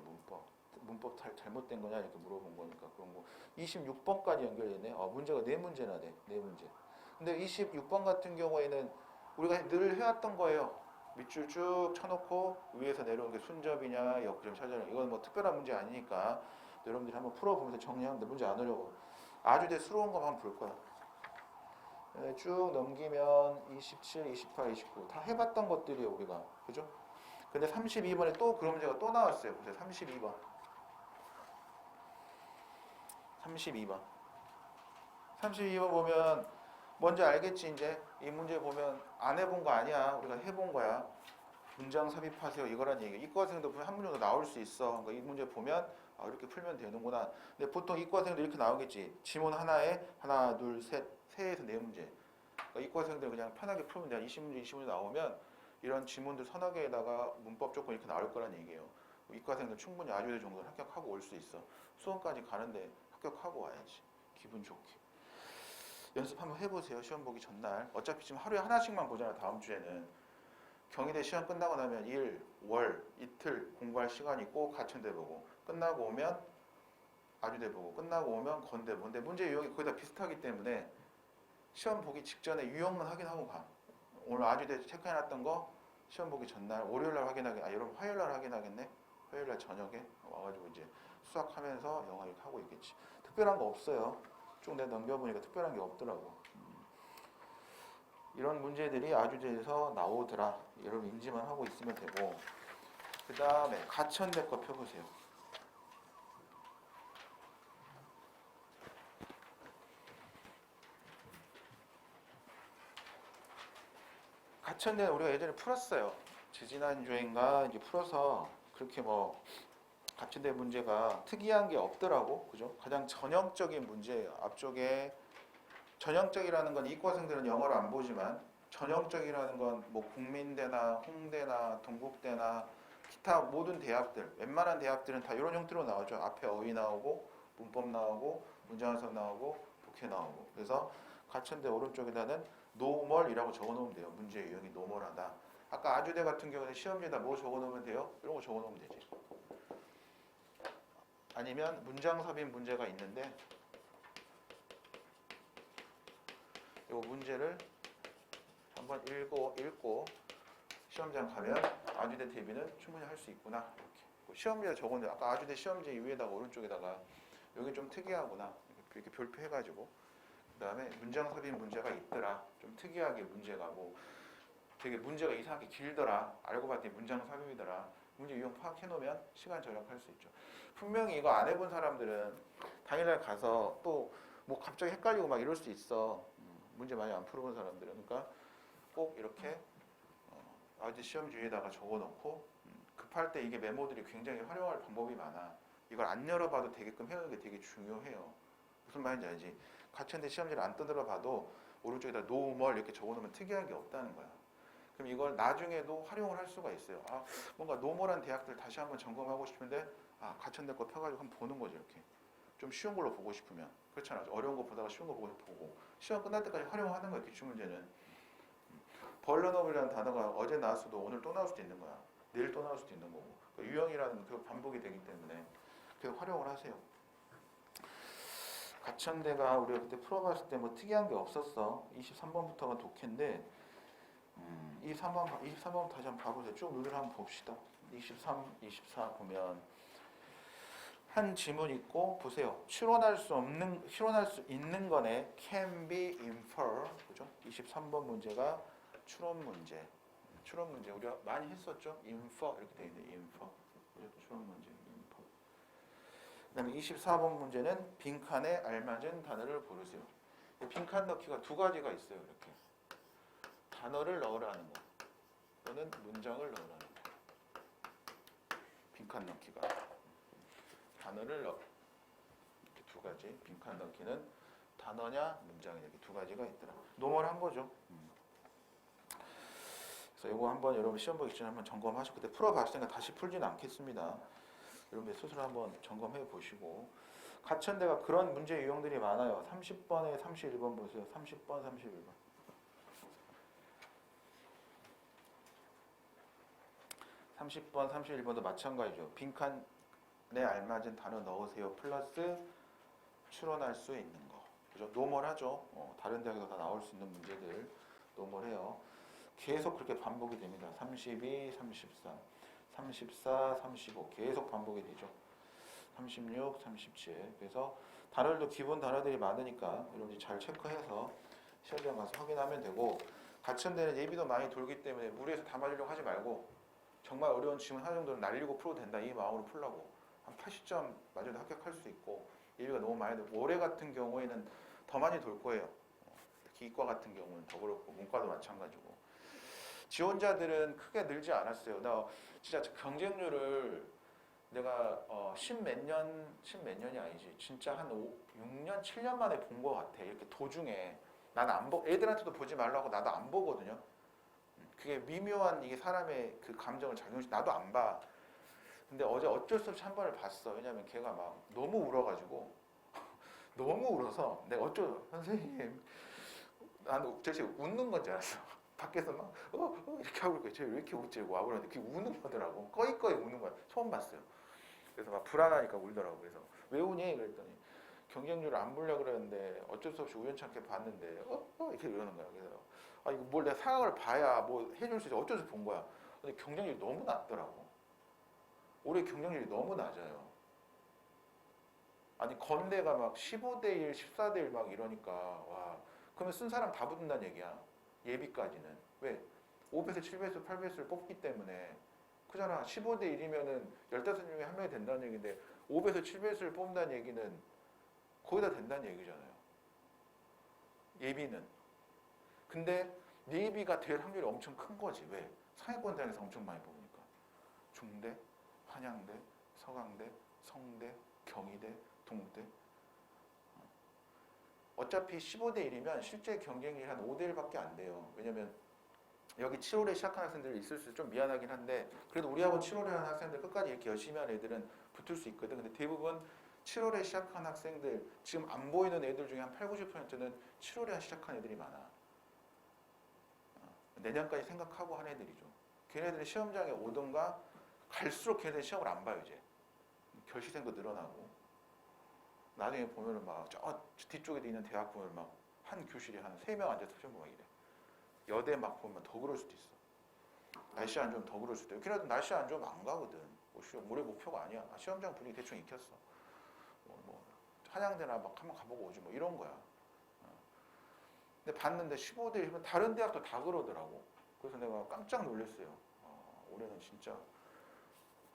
Speaker 1: 문법 잘못된 거냐 이렇게 물어본 거니까 그런 거. 26번까지 연결되네. 문제가 4문제나 돼. 4문제. 근데 26번 같은 경우에는 우리가 늘 해왔던 거예요. 밑줄 쭉 쳐놓고 위에서 내려오는 게 순접이냐 역점 찾아내는. 이건 뭐 특별한 문제 아니니까 여러분들이 한번 풀어보면서 정리하면 문제 안 어려워. 아주 대수로운 것만 볼 거야. 네, 쭉 넘기면 27, 28, 29 다 해봤던 것들이에요 우리가. 그죠? 근데 32번에 또 그런 문제가 또 나왔어요. 보세요. 32번. 32번 보면 뭔지 알겠지 이제. 이 문제 보면 안 해본 거 아니야. 우리가 해본 거야. 문장 삽입하세요. 이거란 얘기예요. 이과생도 한 문제 정도 나올 수 있어. 그러니까 이 문제 보면 이렇게 풀면 되는구나. 근데 보통 이과생도 이렇게 나오겠지. 지문 하나에 하나, 둘, 셋, 세에서 4문제. 그러니까 이과생들 그냥 편하게 풀면 돼. 20문제, 20문제 나오면 이런 지문들 서너 개에다가 문법 조건 이렇게 나올 거란 얘기예요. 이과생들 충분히 아주대 정도는 합격하고 올 수 있어. 수험까지 가는데 합격하고 와야지. 기분 좋게. 연습 한번 해보세요. 시험 보기 전날. 어차피 지금 하루에 하나씩만 보잖아. 다음 주에는. 경희대 시험 끝나고 나면 일, 월, 이틀 공부할 시간이 있고 가천대 보고 끝나고 오면 아주대 보고 끝나고 오면 건대 보고. 근데 문제 유형이 거의 다 비슷하기 때문에 시험 보기 직전에 유형만 확인하고 가. 오늘 아주대 체크해놨던 거 시험 보기 전날 월요일날 확인하게. 여러분 화요일날 확인하겠네. 화요일날 저녁에 와가지고 이제 수학하면서 영어 이렇게 하고 있겠지. 특별한 거 없어요. 쭉 내가 넘겨보니까 특별한 게 없더라고. 이런 문제들이 아주대에서 나오더라. 여러분 인지만 하고 있으면 되고. 그 다음에 가천대 거 펴보세요. 가천대는 우리가 예전에 풀었어요. 지지난주인가 이제 풀어서 그렇게 뭐 가천대 문제가 특이한 게 없더라고. 그죠? 가장 전형적인 문제예요. 앞쪽에 전형적이라는 건 이과생들은 영어를 안 보지만 전형적이라는 건 뭐 국민대나 홍대나 동국대나 기타 모든 대학들, 웬만한 대학들은 다 이런 형태로 나오죠. 앞에 어휘 나오고 문법 나오고 문장해석 나오고 독해 나오고. 그래서 가천대 오른쪽에다는 노멀이라고 적어놓으면 돼요. 문제 유형이 노멀하다. 아까 아주대 같은 경우는 시험지에다 뭐 적어놓으면 돼요? 이런 거 적어놓으면 되지. 아니면 문장 삽입 문제가 있는데 이 문제를 한번 읽고 시험장 가면 아주대 대비는 충분히 할 수 있구나. 이렇게 시험지에 적었는데 아까 아주대 시험지 위에다가 오른쪽에다가 여기 좀 특이하구나. 이렇게 별표해가지고 그다음에 문장 삽입 문제가 있더라. 좀 특이하게 문제가 뭐 되게 문제가 이상하게 길더라. 알고 봤더니 문장 삽입이더라. 문제 유형 파악해 놓으면 시간 절약할 수 있죠. 분명히 이거 안 해본 사람들은 당일날 가서 또 뭐 갑자기 헷갈리고 막 이럴 수 있어. 문제 많이 안 풀어본 사람들은. 그러니까 꼭 이렇게 아직 시험 주의에다가 적어놓고 급할 때 이게 메모들이 굉장히 활용할 방법이 많아. 이걸 안 열어봐도 되게끔 해놓는 게 되게 중요해요. 무슨 말인지 알지? 같은데 시험지를 안 뜯어러 봐도 오른쪽에다 노멀 이렇게 적어놓으면 특이한 게 없다는 거야. 그럼 이걸 나중에도 활용을 할 수가 있어요. 아, 뭔가 노멀한 대학들 다시 한번 점검하고 싶은데 가천대 거 펴가지고 한번 보는 거죠. 이렇게 좀 쉬운 걸로 보고 싶으면 그렇잖아. 어려운 거 보다가 쉬운 거 보고 시험 끝날 때까지 활용하는 거야. 기출문제는 벌러너블이라는 단어가 어제 나왔어도 오늘 또 나올 수도 있는 거야. 내일 또 나올 수도 있는 거고 유형이라는 그 반복이 되기 때문에 그 활용을 하세요. 가천대가 우리가 그때 풀어봤을 때 뭐 특이한 게 없었어. 23번부터가 독해인데 23번 다시 한번 봐보세요. 쭉 눈을 한번 봅시다. 23, 24 보면 한 지문 있고 보세요. 추론할 수 있는 거네. can be infer. 그죠? 23번 문제가 추론 문제. 추론 문제 우리가 많이 했었죠. infer 이렇게 돼 있는데 infer. 추론 문제 infer. 그다음에 24번 문제는 빈칸에 알맞은 단어를 고르세요. 빈칸 넣기가 두 가지가 있어요. 이렇게 단어를 넣으라는 거 또는 문장을 넣으라는 거. 빈칸 넣기가 단어를 넣 이렇게 두 가지. 빈칸 넣기는 단어냐 문장이냐 이렇게 두 가지가 있더라. 노멀한 거죠. 그래서 이거 한번 여러분 시험 보기 전에 한번 점검하시고 그때 풀어봤으니까 다시 풀지는 않겠습니다. 여러분 스스로 한번 점검해 보시고 가천대가 그런 문제 유형들이 많아요. 30번에 31번 보세요. 30번, 31번. 30번, 31번도 마찬가지죠. 빈칸에 알맞은 단어 넣으세요. 플러스 추론할 수 있는 거. 그죠? 노멀하죠. 다른 대학에서 다 나올 수 있는 문제들 노멀해요. 계속 그렇게 반복이 됩니다. 32, 33, 34, 35 계속 반복이 되죠. 36, 37. 그래서 단어들도 기본 단어들이 많으니까 여러분이 잘 체크해서 시험장 가서 확인하면 되고 가천대는 예비도 많이 돌기 때문에 무리해서 다 맞으려고 하지 말고 정말 어려운 지문 하나 정도는 날리고 풀어도 된다. 이 마음으로 풀라고. 한 80점 맞아도 합격할 수 있고 예비가 너무 많이 돌고 올해 같은 경우에는 더 많이 돌 거예요. 특히 이과 같은 경우는 더 그렇고 문과도 마찬가지고 지원자들은 크게 늘지 않았어요. 나 진짜 경쟁률을 내가 십몇 년이 아니지 진짜 한 6년 7년 만에 본 것 같아. 이렇게 도중에 나는 안 애들한테도 보지 말라고 나도 안 보거든요. 그게 미묘한 이게 사람의 그 감정을 작용시 나도 안 봐. 근데 어제 어쩔 수 없이 한 번을 봤어. 왜냐면 걔가 막 너무 울어가지고 너무 울어서 내가 선생님 나는 도대체 웃는 건 줄 알았어. 밖에서 막 이렇게 하고 있고 쟤 왜 이렇게 웃지? 와 그러는데 그게 우는 거더라고. 꺼이꺼이 우는 거야. 처음 봤어요. 그래서 막 불안하니까 울더라고. 그래서 왜 우니? 그랬더니 경쟁률을 안 보려고 그랬는데 어쩔 수 없이 우연찮게 봤는데 이렇게 이러는 거야. 그래서 이거 뭘 내가 상황을 봐야 뭐 해줄 수 있어. 어쩔 수 없이 본 거야. 근데 경쟁률이 너무 낮더라고. 올해 경쟁률이 너무 낮아요. 아니 건대가 막 15대 1, 14대 1 막 이러니까 와 그러면 쓴 사람 다 붙는다는 얘기야. 예비까지는. 왜? 5배수, 7배수, 8배수를 뽑기 때문에 그잖아. 15대 1이면은 15명 중에 한 명이 된다는 얘기인데 5배수, 7배수를 뽑는다는 얘기는 거의 다 된다는 얘기잖아요. 예비는. 근데 예비가 될 확률이 엄청 큰 거지. 왜? 상위권대학에서 엄청 많이 뽑으니까. 중대, 한양대, 서강대, 성대, 경희대, 동국대. 어차피 15대 1이면 실제 경쟁률이 한 5대 1밖에 안 돼요. 왜냐면 여기 7월에 시작한 학생들이 있을 수 좀 미안하긴 한데 그래도 우리하고 7월에 하는 학생들 끝까지 이렇게 열심히 하는 애들은 붙을 수 있거든. 근데 대부분 7월에 시작한 학생들 지금 안 보이는 애들 중에 한 8, 90%는 7월에 시작한 애들이 많아. 내년까지 생각하고 한 애들이죠. 걔네들이 시험장에 오던가 갈수록 걔네들 시험을 안 봐요. 이제 결시생도 늘어나고 나중에 보면은 막 저 뒤쪽에 있는 대학 보면 막 한 교실에 한 3명 앉아서 시험 보고 이래. 여대 막 보면 더 그럴 수도 있어. 날씨 안 좋으면 더 그럴 수도 있고. 걔네들 날씨 안 좋으면 안 가거든. 뭐 올해 목표가 아니야. 시험장 분위기 대충 익혔어. 한양대나 막 한번 가보고 오지 뭐 이런 거야. 근데 봤는데 15대 1이면 다른 대학도 다 그러더라고. 그래서 내가 깜짝 놀랐어요. 올해는 진짜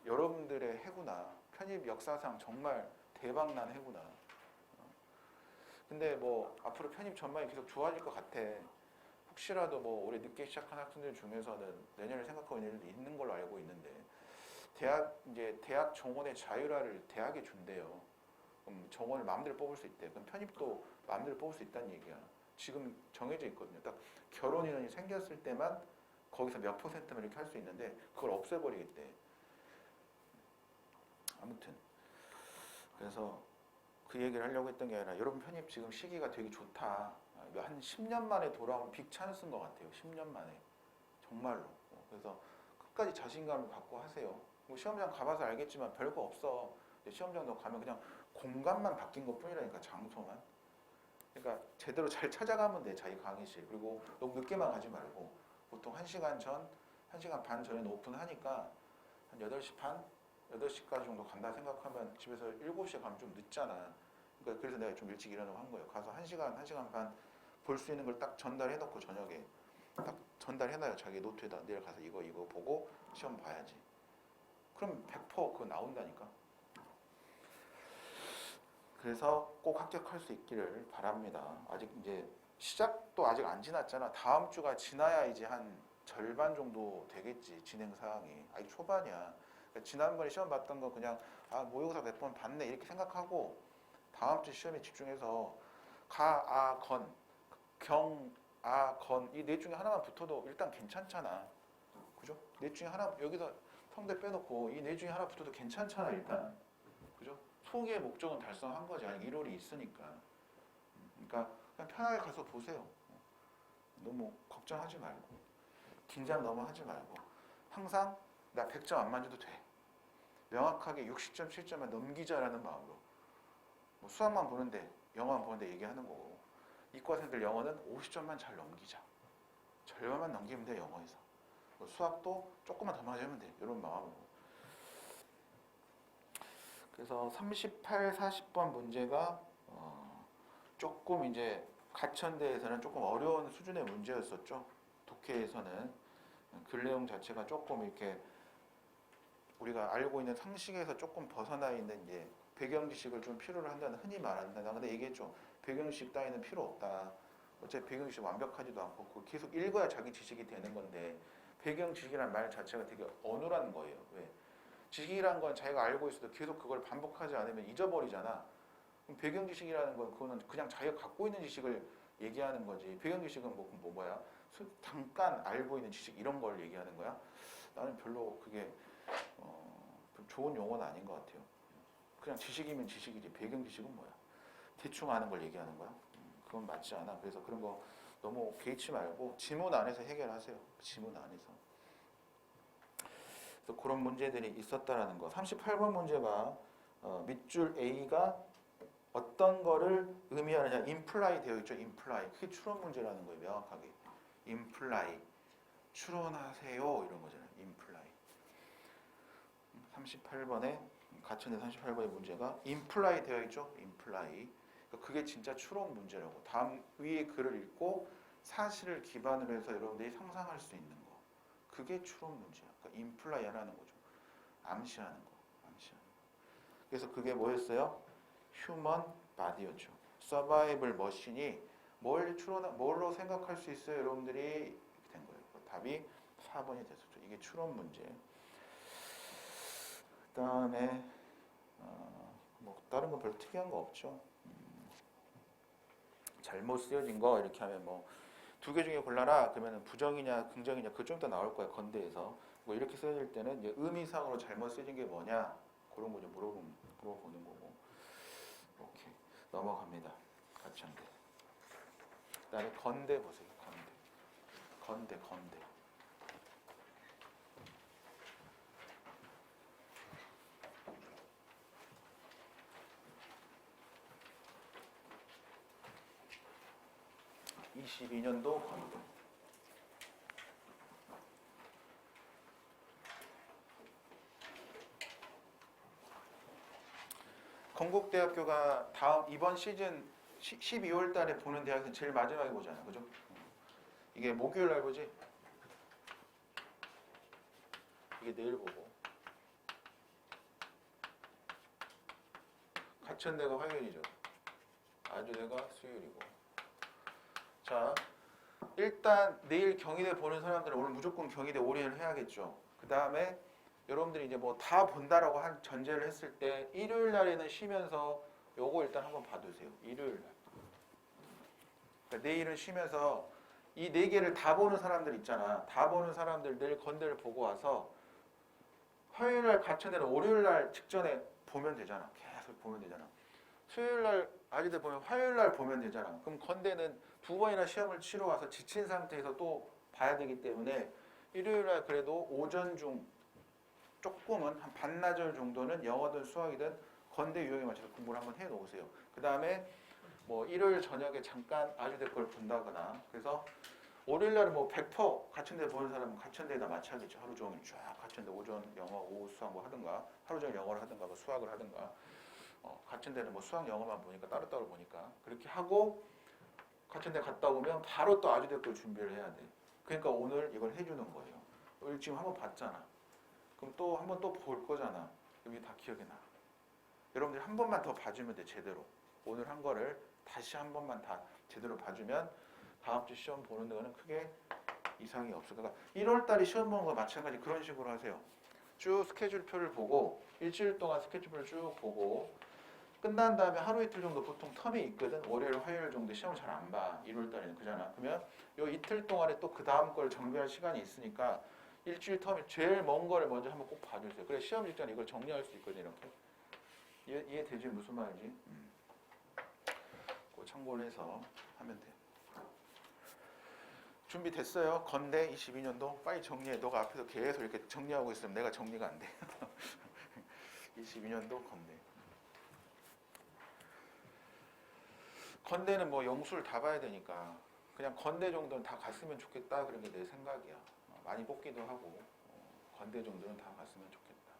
Speaker 1: 여러분들의 해구나. 편입 역사상 정말 대박난 해구나. 근데 뭐 앞으로 편입 전망이 계속 좋아질 것 같아. 혹시라도 뭐 올해 늦게 시작한 학생들 중에서는 내년을 생각하고 있는 일도 있는 걸로 알고 있는데 대학 정원의 자율화를 대학에 준대요. 그럼 정원을 마음대로 뽑을 수 있대. 그럼 편입도 마음대로 뽑을 수 있다는 얘기야. 지금 정해져 있거든요. 딱 결혼 인원이 생겼을 때만 거기서 몇 %만 이렇게 할 수 있는데 그걸 없애버리겠대. 아무튼 그래서 그 얘기를 하려고 했던 게 아니라 여러분 편입 지금 시기가 되게 좋다. 한 10년 만에 돌아온 빅 찬스인 것 같아요. 10년 만에 정말로. 그래서 끝까지 자신감을 갖고 하세요. 뭐 시험장 가봐서 알겠지만 별거 없어. 시험장도 가면 그냥 공간만 바뀐 것 뿐이라니까. 장소만. 그러니까 제대로 잘 찾아가면 돼. 자기 강의실. 그리고 너무 늦게만 가지 말고 보통 1시간 전, 1시간 반 전에 오픈하니까 한 8시 반, 8시까지 정도 간다 생각하면 집에서 7시에 가면 좀 늦잖아. 그러니까 그래서 내가 좀 일찍 일어나고 한 거예요. 가서 1시간, 1시간 반 볼 수 있는 걸 딱 전달해 놓고 저녁에 딱 전달해놔요. 자기 노트에다. 내일 가서 이거 보고 시험 봐야지. 그럼 100% 그거 나온다니까. 그래서 꼭 합격할 수 있기를 바랍니다. 아직 이제 시작도 아직 안 지났잖아. 다음 주가 지나야 이제 한 절반 정도 되겠지. 진행 사항이. 아직 초반이야. 그러니까 지난번에 시험 봤던 거 그냥 모의고사 몇 번 봤네 이렇게 생각하고 다음 주 시험에 집중해서 가, 건, 경, 건 이 넷 중에 하나만 붙어도 일단 괜찮잖아. 그죠? 넷 중에 하나 여기서 성대 빼놓고 이 넷 중에 하나 붙어도 괜찮잖아 일단. 그죠? 소기의 목적은 달성한 거지. 아직 1월이 있으니까. 그러니까 그냥 편하게 가서 보세요. 너무 걱정하지 말고 긴장 너무 하지 말고 항상 나 100점 안 맞아도 돼. 명확하게 60점, 7점만 넘기자라는 마음으로. 뭐 수학만 보는데 영어만 보는데 얘기하는 거고 이과생들 영어는 50점만 잘 넘기자. 절반만 넘기면 돼 영어에서. 뭐 수학도 조금만 더 맞으면 돼. 이런 마음으로. 그래서 38, 40번 문제가 조금 이제 가천대에서는 조금 어려운 수준의 문제였었죠. 독해에서는 글 내용 자체가 조금 이렇게 우리가 알고 있는 상식에서 조금 벗어나 있는 이제 배경 지식을 좀 필요로 한다는 흔히 말한다. 나 근데 얘기했죠. 배경 지식 따위는 필요 없다. 어차피 배경 지식 완벽하지도 않고 계속 읽어야 자기 지식이 되는 건데 배경 지식이라는 말 자체가 되게 어눌한 거예요. 왜? 지식이란 건 자기가 알고 있어도 계속 그걸 반복하지 않으면 잊어버리잖아. 그럼 배경 지식이라는 건 그거는 그냥 자기가 갖고 있는 지식을 얘기하는 거지. 배경 지식은 뭐야? 잠깐 알고 있는 지식 이런 걸 얘기하는 거야. 나는 별로 그게 좋은 용어는 아닌 것 같아요. 그냥 지식이면 지식이지 배경 지식은 뭐야? 대충 아는 걸 얘기하는 거야? 그건 맞지 않아. 그래서 그런 거 너무 개의치 말고 지문 안에서 해결하세요. 지문 안에서. 그래서 그런 문제들이 있었다라는 거. 38번 문제가 밑줄 A가 어떤 거를 의미하느냐 imply 되어 있죠. imply. 그게 추론 문제라는 거예요. 명확하게. imply. 추론하세요. 이런 거잖아요. imply. 38번에 가천대 38번의 문제가 imply 되어 있죠. imply. 그게 진짜 추론 문제라고. 다음 위의 글을 읽고 사실을 기반으로 해서 여러분들이 상상할 수 있는 거. 그게 추론 문제야. 그러니까 imply 하라는 거죠. 암시하는 거. 암시하는 거. 그래서 그게 뭐였어요? 휴먼 바디였죠. 서바이벌 머신이 뭘로 생각할 수 있어요? 여러분들이 이렇게 된 거예요. 답이 4번이 됐었죠. 이게 추론 문제. 그 다음에 뭐 다른 건 별로 특이한 거 없죠. 잘못 쓰여진 거 이렇게 하면 뭐 두 개 중에 골라라 그러면 부정이냐 긍정이냐 그 좀 더 나올 거야. 건대에서 뭐 이렇게 쓰여질 때는 이제 의미상으로 잘못 쓰여진 게 뭐냐 그런 거 좀 물어보는 거고. 이렇게 넘어갑니다. 가천대. 그다음에 건대 보세요. 건대. 22년도 건대. 건국대학교가 이번 시즌 12월 달에 보는 대학생 제일 마지막에 보잖아. 그죠? 이게 목요일 날 보지? 이게 내일 보고. 가천대가 화요일이죠. 아주대가 수요일이고. 자, 일단 내일 경희대 보는 사람들은 오늘 무조건 경희대 올인을 해야겠죠. 그 다음에 여러분들이 이제 뭐 다 본다라고 한 전제를 했을 때 일요일 날에는 쉬면서 요거 일단 한번 봐두세요. 일요일 날. 그러니까 내일은 쉬면서 이 네 개를 다 보는 사람들 있잖아. 다 보는 사람들 내일 건대를 보고 와서 화요일 날 가천대는 월요일 날 직전에 보면 되잖아. 계속 보면 되잖아. 수요일 날 아주대 보면 화요일 날 보면 되잖아. 그럼 건대는 두 번이나 시험을 치러 와서 지친 상태에서 또 봐야 되기 때문에 일요일 날 그래도 오전 중 조금은 한 반나절 정도는 영어든 수학이든 건대 유형에 맞춰서 공부를 한번 해 놓으세요. 그 다음에 뭐 일요일 저녁에 잠깐 아주대 걸 본다거나 그래서 월요일 날은 뭐 100% 가천대 보는 사람은 가천대에다 맞춰야겠죠. 하루 종일 쫙 가천대 오전 영어 오후 수학 뭐 하든가 하루 종일 영어를 하든가 뭐 수학을 하든가 가천대는 뭐 수학 영어만 보니까 따로따로 보니까 그렇게 하고 가천대 갔다 오면 바로 또 아주대 걸 준비를 해야 돼. 그러니까 오늘 이걸 해주는 거예요. 오늘 지금 한번 봤잖아. 그럼 또 한번 또 볼 거잖아. 그럼 이게 다 기억이 나. 여러분들이 한 번만 더 봐주면 돼. 제대로. 오늘 한 거를 다시 한 번만 다 제대로 봐주면 다음 주 시험 보는 데는 크게 이상이 없을 거야. 1월 달에 시험 보는 거 마찬가지 그런 식으로 하세요. 쭉 스케줄표를 보고 일주일 동안 스케줄표를 쭉 보고 끝난 다음에 하루 이틀 정도 보통 텀이 있거든. 월요일, 화요일 정도 시험을 잘 안 봐. 1월 달에는 그잖아. 그러면 요 이틀 동안에 또 그 다음 걸 정비할 시간이 있으니까 일주일 텀이 제일 먼 거를 먼저 한번 꼭 봐주세요. 그래 시험 직전에 이걸 정리할 수 있거든. 이렇게 이해되지 무슨 말인지? 그거 참고를 해서 하면 돼. 준비됐어요? 건대 22년도 빨리 정리해. 너가 앞에서 계속 이렇게 정리하고 있으면 내가 정리가 안 돼. 22년도 건대. 건대는 뭐 영수를 다 봐야 되니까 그냥 건대 정도는 다 갔으면 좋겠다 그런 게 내 생각이야. 많이 뽑기도 하고 건대 정도는 다 갔으면 좋겠다.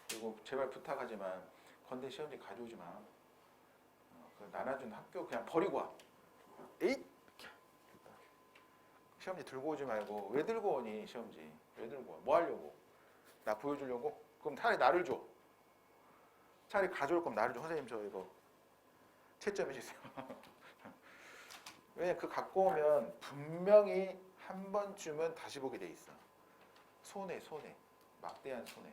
Speaker 1: 그리고 제발 부탁하지만 건대 시험지 가져오지 마. 그 나눠준 학교 그냥 버리고 와. 에잇! 시험지 들고 오지 말고 왜 들고 오니 시험지 왜 들고 와? 뭐 하려고? 나 보여주려고? 그럼 차라리 나를 줘. 차라리 가져올 거면 나를 줘. 선생님 저 이거 채점해 주세요. 왜냐면 그 갖고 오면 분명히 한 번쯤은 다시 보게 돼 있어. 손해 막대한 손해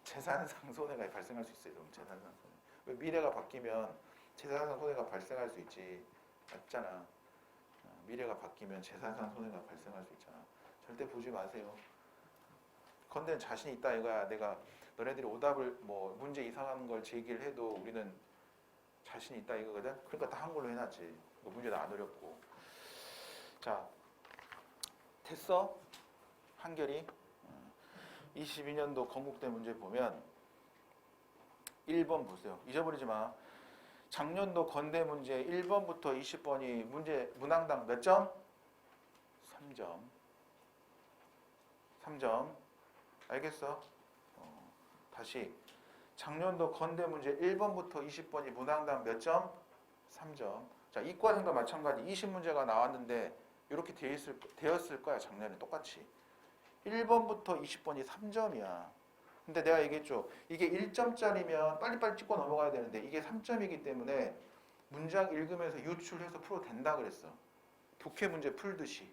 Speaker 1: 재산상 손해가 발생할 수 있어요. 그럼 재산상 손해. 왜 미래가 바뀌면 재산상 손해가 발생할 수 있지. 맞잖아. 미래가 바뀌면 재산상 손해가 발생할 수 있잖아. 절대 보지 마세요. 건대는 자신 있다 이거야. 내가 너네들이 오답을 뭐 문제 이상한 걸 제기를 해도 우리는 자신 있다 이거거든. 그러니까 다 한글로 해놨지. 문제도 안 어렵고. 자, 됐어? 한결이 22년도 건국대 문제 보면 1번 보세요. 잊어버리지 마. 작년도 건대 문제 1번부터 20번이 문제 문항당 몇 점? 3점. 3점. 알겠어? 다시. 작년도 건대 문제 1번부터 20번이 문항당 몇 점? 3점. 자, 이과생도 마찬가지 20문제가 나왔는데 이렇게 되었을 거야. 작년에 똑같이. 1번부터 20번이 3점이야. 근데 내가 얘기했죠. 이게 1점짜리면 빨리빨리 찍고 넘어가야 되는데 이게 3점이기 때문에 문장 읽으면서 유출해서 풀어도 된다 그랬어. 독해 문제 풀듯이.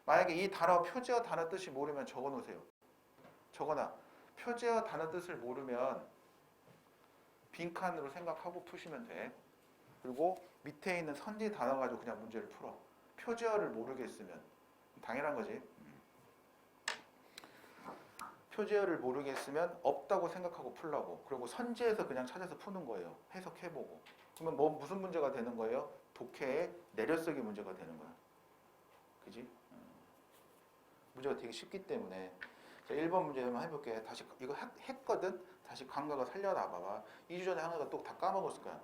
Speaker 1: 만약에 이 단어 표제어 단어 뜻이 모르면 적어 놓으세요. 적어놔. 표제어 단어 뜻을 모르면 빈칸으로 생각하고 푸시면 돼. 그리고 밑에 있는 선지 단어 가지고 그냥 문제를 풀어. 표제어를 모르겠으면 당연한 거지. 표제어를 모르겠으면 없다고 생각하고 풀라고. 그리고 선지에서 그냥 찾아서 푸는 거예요. 해석해보고. 그러면 뭐 무슨 문제가 되는 거예요? 독해의 내려쓰기 문제가 되는 거야. 그지? 문제가 되게 쉽기 때문에. 자, 1번 문제 한번 해볼게. 다시 이거 했거든? 다시 감각을 살려놔 봐봐. 2주 전에 하나가 또 다 까먹었을 거야.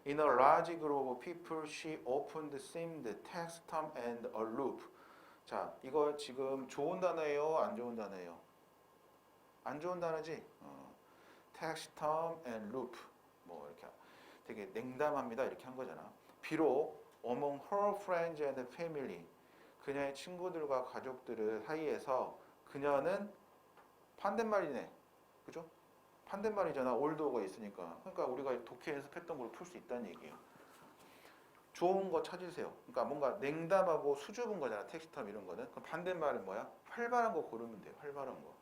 Speaker 1: In a large group of people, she opened, seemed, text, term, and a loop. 자, 이거 지금 좋은 단어예요? 안 좋은 단어예요? 안 좋은 단어지? text, term, and loop. 뭐 이렇게 되게 냉담합니다. 이렇게 한 거잖아. 비록 among her friends and family, 그녀의 친구들과 가족들 사이에서 그녀는 반대말이네. 그죠? 반대말이잖아. 올드어가 있으니까. 그러니까 우리가 독해 연습했던 걸 풀 수 있다는 얘기예요. 좋은 거 찾으세요. 그러니까 뭔가 냉담하고 수줍은 거잖아. 텍스텀 이런 거는. 그럼 반대말은 뭐야? 활발한 거 고르면 돼요. 활발한 거.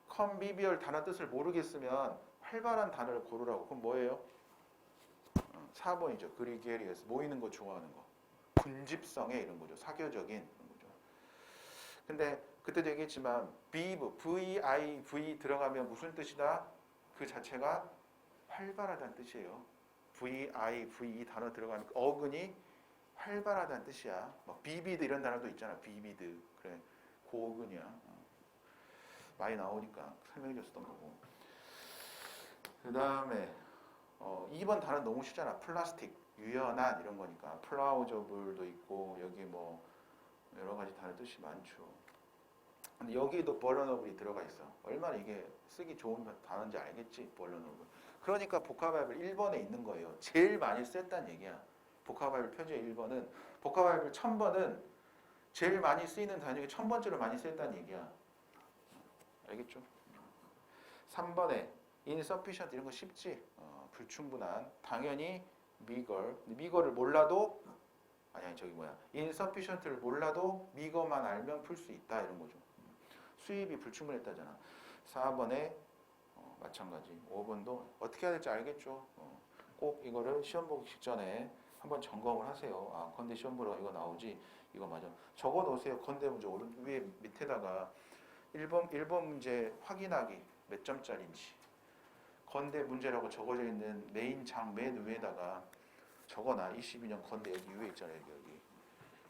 Speaker 1: 컨비비얼 단어 뜻을 모르겠으면 활발한 단어를 고르라고. 그럼 뭐예요? 4번이죠. 그리게리어스. 모이는 거 좋아하는 거. 군집성에 이런 거죠. 사교적인 이런 거죠. 근데 그때도 얘기했지만 vive, V-I-V 들어가면 무슨 뜻이다? 그 자체가 활발하다는 뜻이에요. V-I-V 이 단어 들어가면 어근이 활발하다는 뜻이야. 막 vivid 이런 단어도 있잖아. vivid. 그래. 고어근이야. 많이 나오니까 설명해 줬었던 거고. 그 다음에 2번 단어 너무 쉽잖아. 플라스틱, 유연한 이런 거니까. 플라우저블도 있고 여기 뭐 여러 가지 단어 뜻이 많죠. 근데 여기도 vulnerable이 들어가 있어. 얼마나 이게 쓰기 좋은 단어인지 알겠지? vulnerable. 그러니까 복합바이블 1번에 있는 거예요. 제일 많이 썼다는 얘기야. 복합바이블 표제 1번은 복합바이블 1000번은 제일 많이 쓰이는 단어 중에 1000번째로 많이 쓰였다는 얘기야. 알겠죠? 3번에 insufficient 이런 거 쉽지? 불충분한. 당연히 meager. meager를 몰라도 아니 저기 뭐야 insufficient를 몰라도 meager만 알면 풀 수 있다 이런 거죠. 수입이 불충분했다잖아. 4번에 마찬가지. 5번도 어떻게 해야 될지 알겠죠? 꼭 이거를 시험 보기 직전에 한번 점검을 하세요. 아 건대 시험 보러 이거 나오지? 이거 맞아. 적어 놓으세요. 건대 문제 오른 위에 밑에다가 1번 문제 확인하기 몇 점짜리인지 건대 문제라고 적어져 있는 메인 장 맨 위에다가 적어놔. 22년 건대 여기 위에 있잖아요.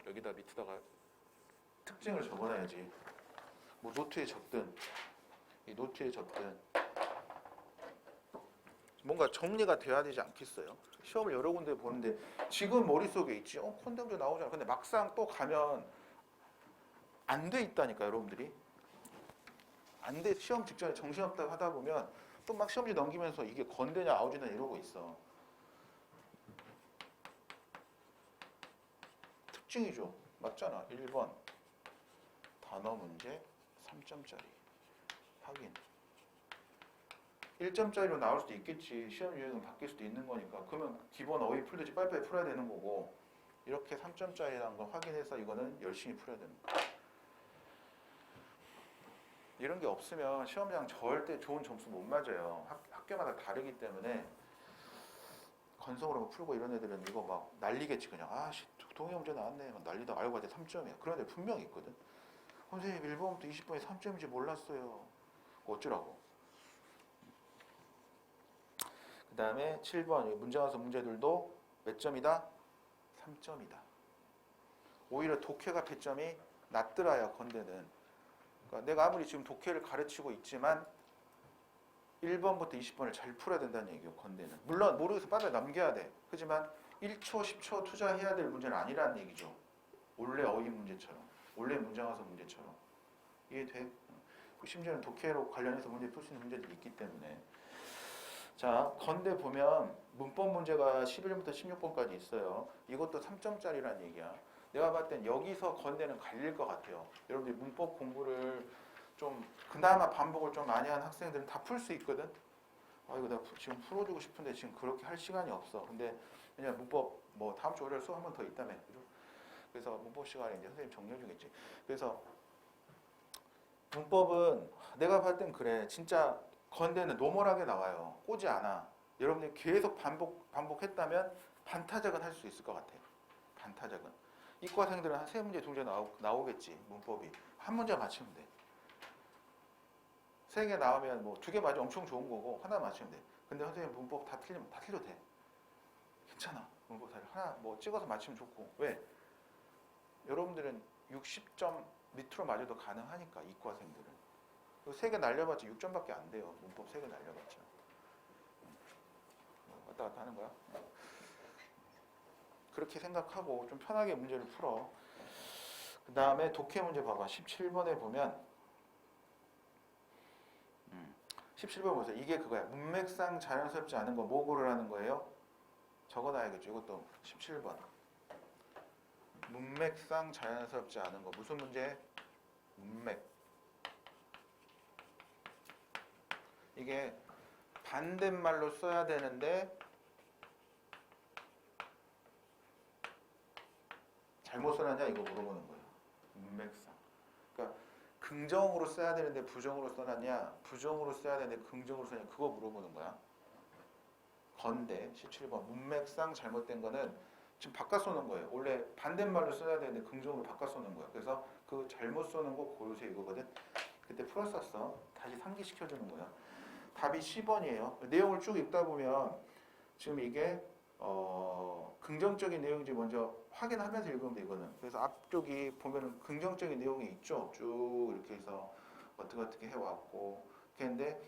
Speaker 1: 여기다 밑에다가 특징을 적어놔야지. 뭐 노트에 적든 이 노트에 적든 뭔가 정리가 돼야 되지 않겠어요? 시험을 여러 군데 보는데 지금 머릿속에 있지. 건대 문제 나오잖아. 근데 막상 또 가면 안 돼 있다니까 여러분들이. 안 돼. 시험 직전에 정신없다고 하다 보면 또 막 시험지 넘기면서 이게 건대냐 아우지냐 이러고 있어. 특징이죠. 맞잖아. 1번 단어 문제 3점짜리 확인. 1점짜리로 나올 수도 있겠지. 시험 유형은 바뀔 수도 있는 거니까. 그러면 기본 어휘 풀듯이 빨리빨리 풀어야 되는 거고 이렇게 3점짜리라는 걸 확인해서 이거는 열심히 풀어야 되는 거야. 이런 게 없으면 시험장 절대 좋은 점수 못 맞아요. 학교마다 다르기 때문에 건성으로 풀고 이런 애들은 이거 막 난리겠지 그냥. 아씨 동해 문제 나왔네 막 난리다. 알고 봤더니 3점이야. 그런 애들 분명히 있거든. 선생님 1번부터 20번에 3점인지 몰랐어요. 어쩌라고. 그 다음에 7번 문제 와서 문제들도 몇 점이다? 3점이다. 오히려 독해가 배점이 낮더라요. 건대는. 그러니까 내가 아무리 지금 독해를 가르치고 있지만 1번부터 20번을 잘 풀어야 된다는 얘기예요. 건대는. 물론 모르겠어 빨리 남겨야 돼. 하지만 1초 10초 투자해야 될 문제는 아니라는 얘기죠. 원래 어휘 문제처럼. 원래 문장 와서 문제처럼. 이해돼? 심지어는 독해로 관련해서 문제 풀 수 있는 문제들이 있기 때문에. 자, 건대 보면 문법 문제가 11번부터 16번까지 있어요. 이것도 3점짜리라는 얘기야. 내가 봤을 땐 여기서 건대는 갈릴 것 같아요. 여러분들이 문법 공부를 좀 그나마 반복을 좀 많이 하는 학생들은 다 풀 수 있거든. 아 이거 내가 지금 풀어주고 싶은데 지금 그렇게 할 시간이 없어. 근데 왜냐면 문법 뭐 다음 주 월요일 수업 한 번 더 있다며. 그죠? 그래서 문법 시간에 이제 선생님 정리해 주겠지. 그래서 문법은 내가 봤을 땐 그래. 진짜 건대는 노멀하게 나와요. 꼬지 않아. 여러분들이 계속 반복했다면 반타작은 할 수 있을 것 같아요. 반타작은. 이과생들은 한 3문제, 2문제 나오겠지. 문법이. 한 문제 맞추면 돼. 3개 나오면 뭐 2개 맞으면 엄청 좋은 거고 하나 맞추면 돼. 근데 선생님 문법 다 틀리면 다 틀려도 돼. 괜찮아. 문법 다 하나 뭐 찍어서 맞추면 좋고. 왜? 여러분들은 60점 밑으로 맞아도 가능하니까 이과생들은. 3개 날려봤자 6점밖에 안 돼요. 문법 3개 날려봤자. 왔다 갔다 하는 거야. 그렇게 생각하고 좀 편하게 문제를 풀어. 그 다음에 독해 문제 봐봐. 17번에 보면 17번 보세요. 이게 그거야. 문맥상 자연스럽지 않은 거 뭐 고르라는 거예요? 적어놔야겠죠. 이것도 17번. 문맥상 자연스럽지 않은 거. 무슨 문제? 문맥. 이게 반대말로 써야 되는데 잘못 써놨냐 이거 물어보는 거예요. 문맥상. 그러니까 긍정으로 써야 되는데 부정으로 써놨냐, 부정으로 써야 되는데 긍정으로 써냐 그거 물어보는 거야. 건데 17번 문맥상 잘못된 거는 지금 바꿔 쏘는 거예요. 원래 반대말로 써야 되는데 긍정으로 바꿔 쏘는 거예요. 그래서 그 잘못 쏘는 거 고르세요 이거거든. 그때 풀었었어. 다시 상기시켜 주는 거야. 답이 10번이에요. 내용을 쭉 읽다 보면 지금 이게 긍정적인 내용인지 먼저 확인하면서 읽으면 되거든. 그래서 앞쪽이 보면은 긍정적인 내용이 있죠. 쭉 이렇게 해서 어떻게 해왔고. 그런데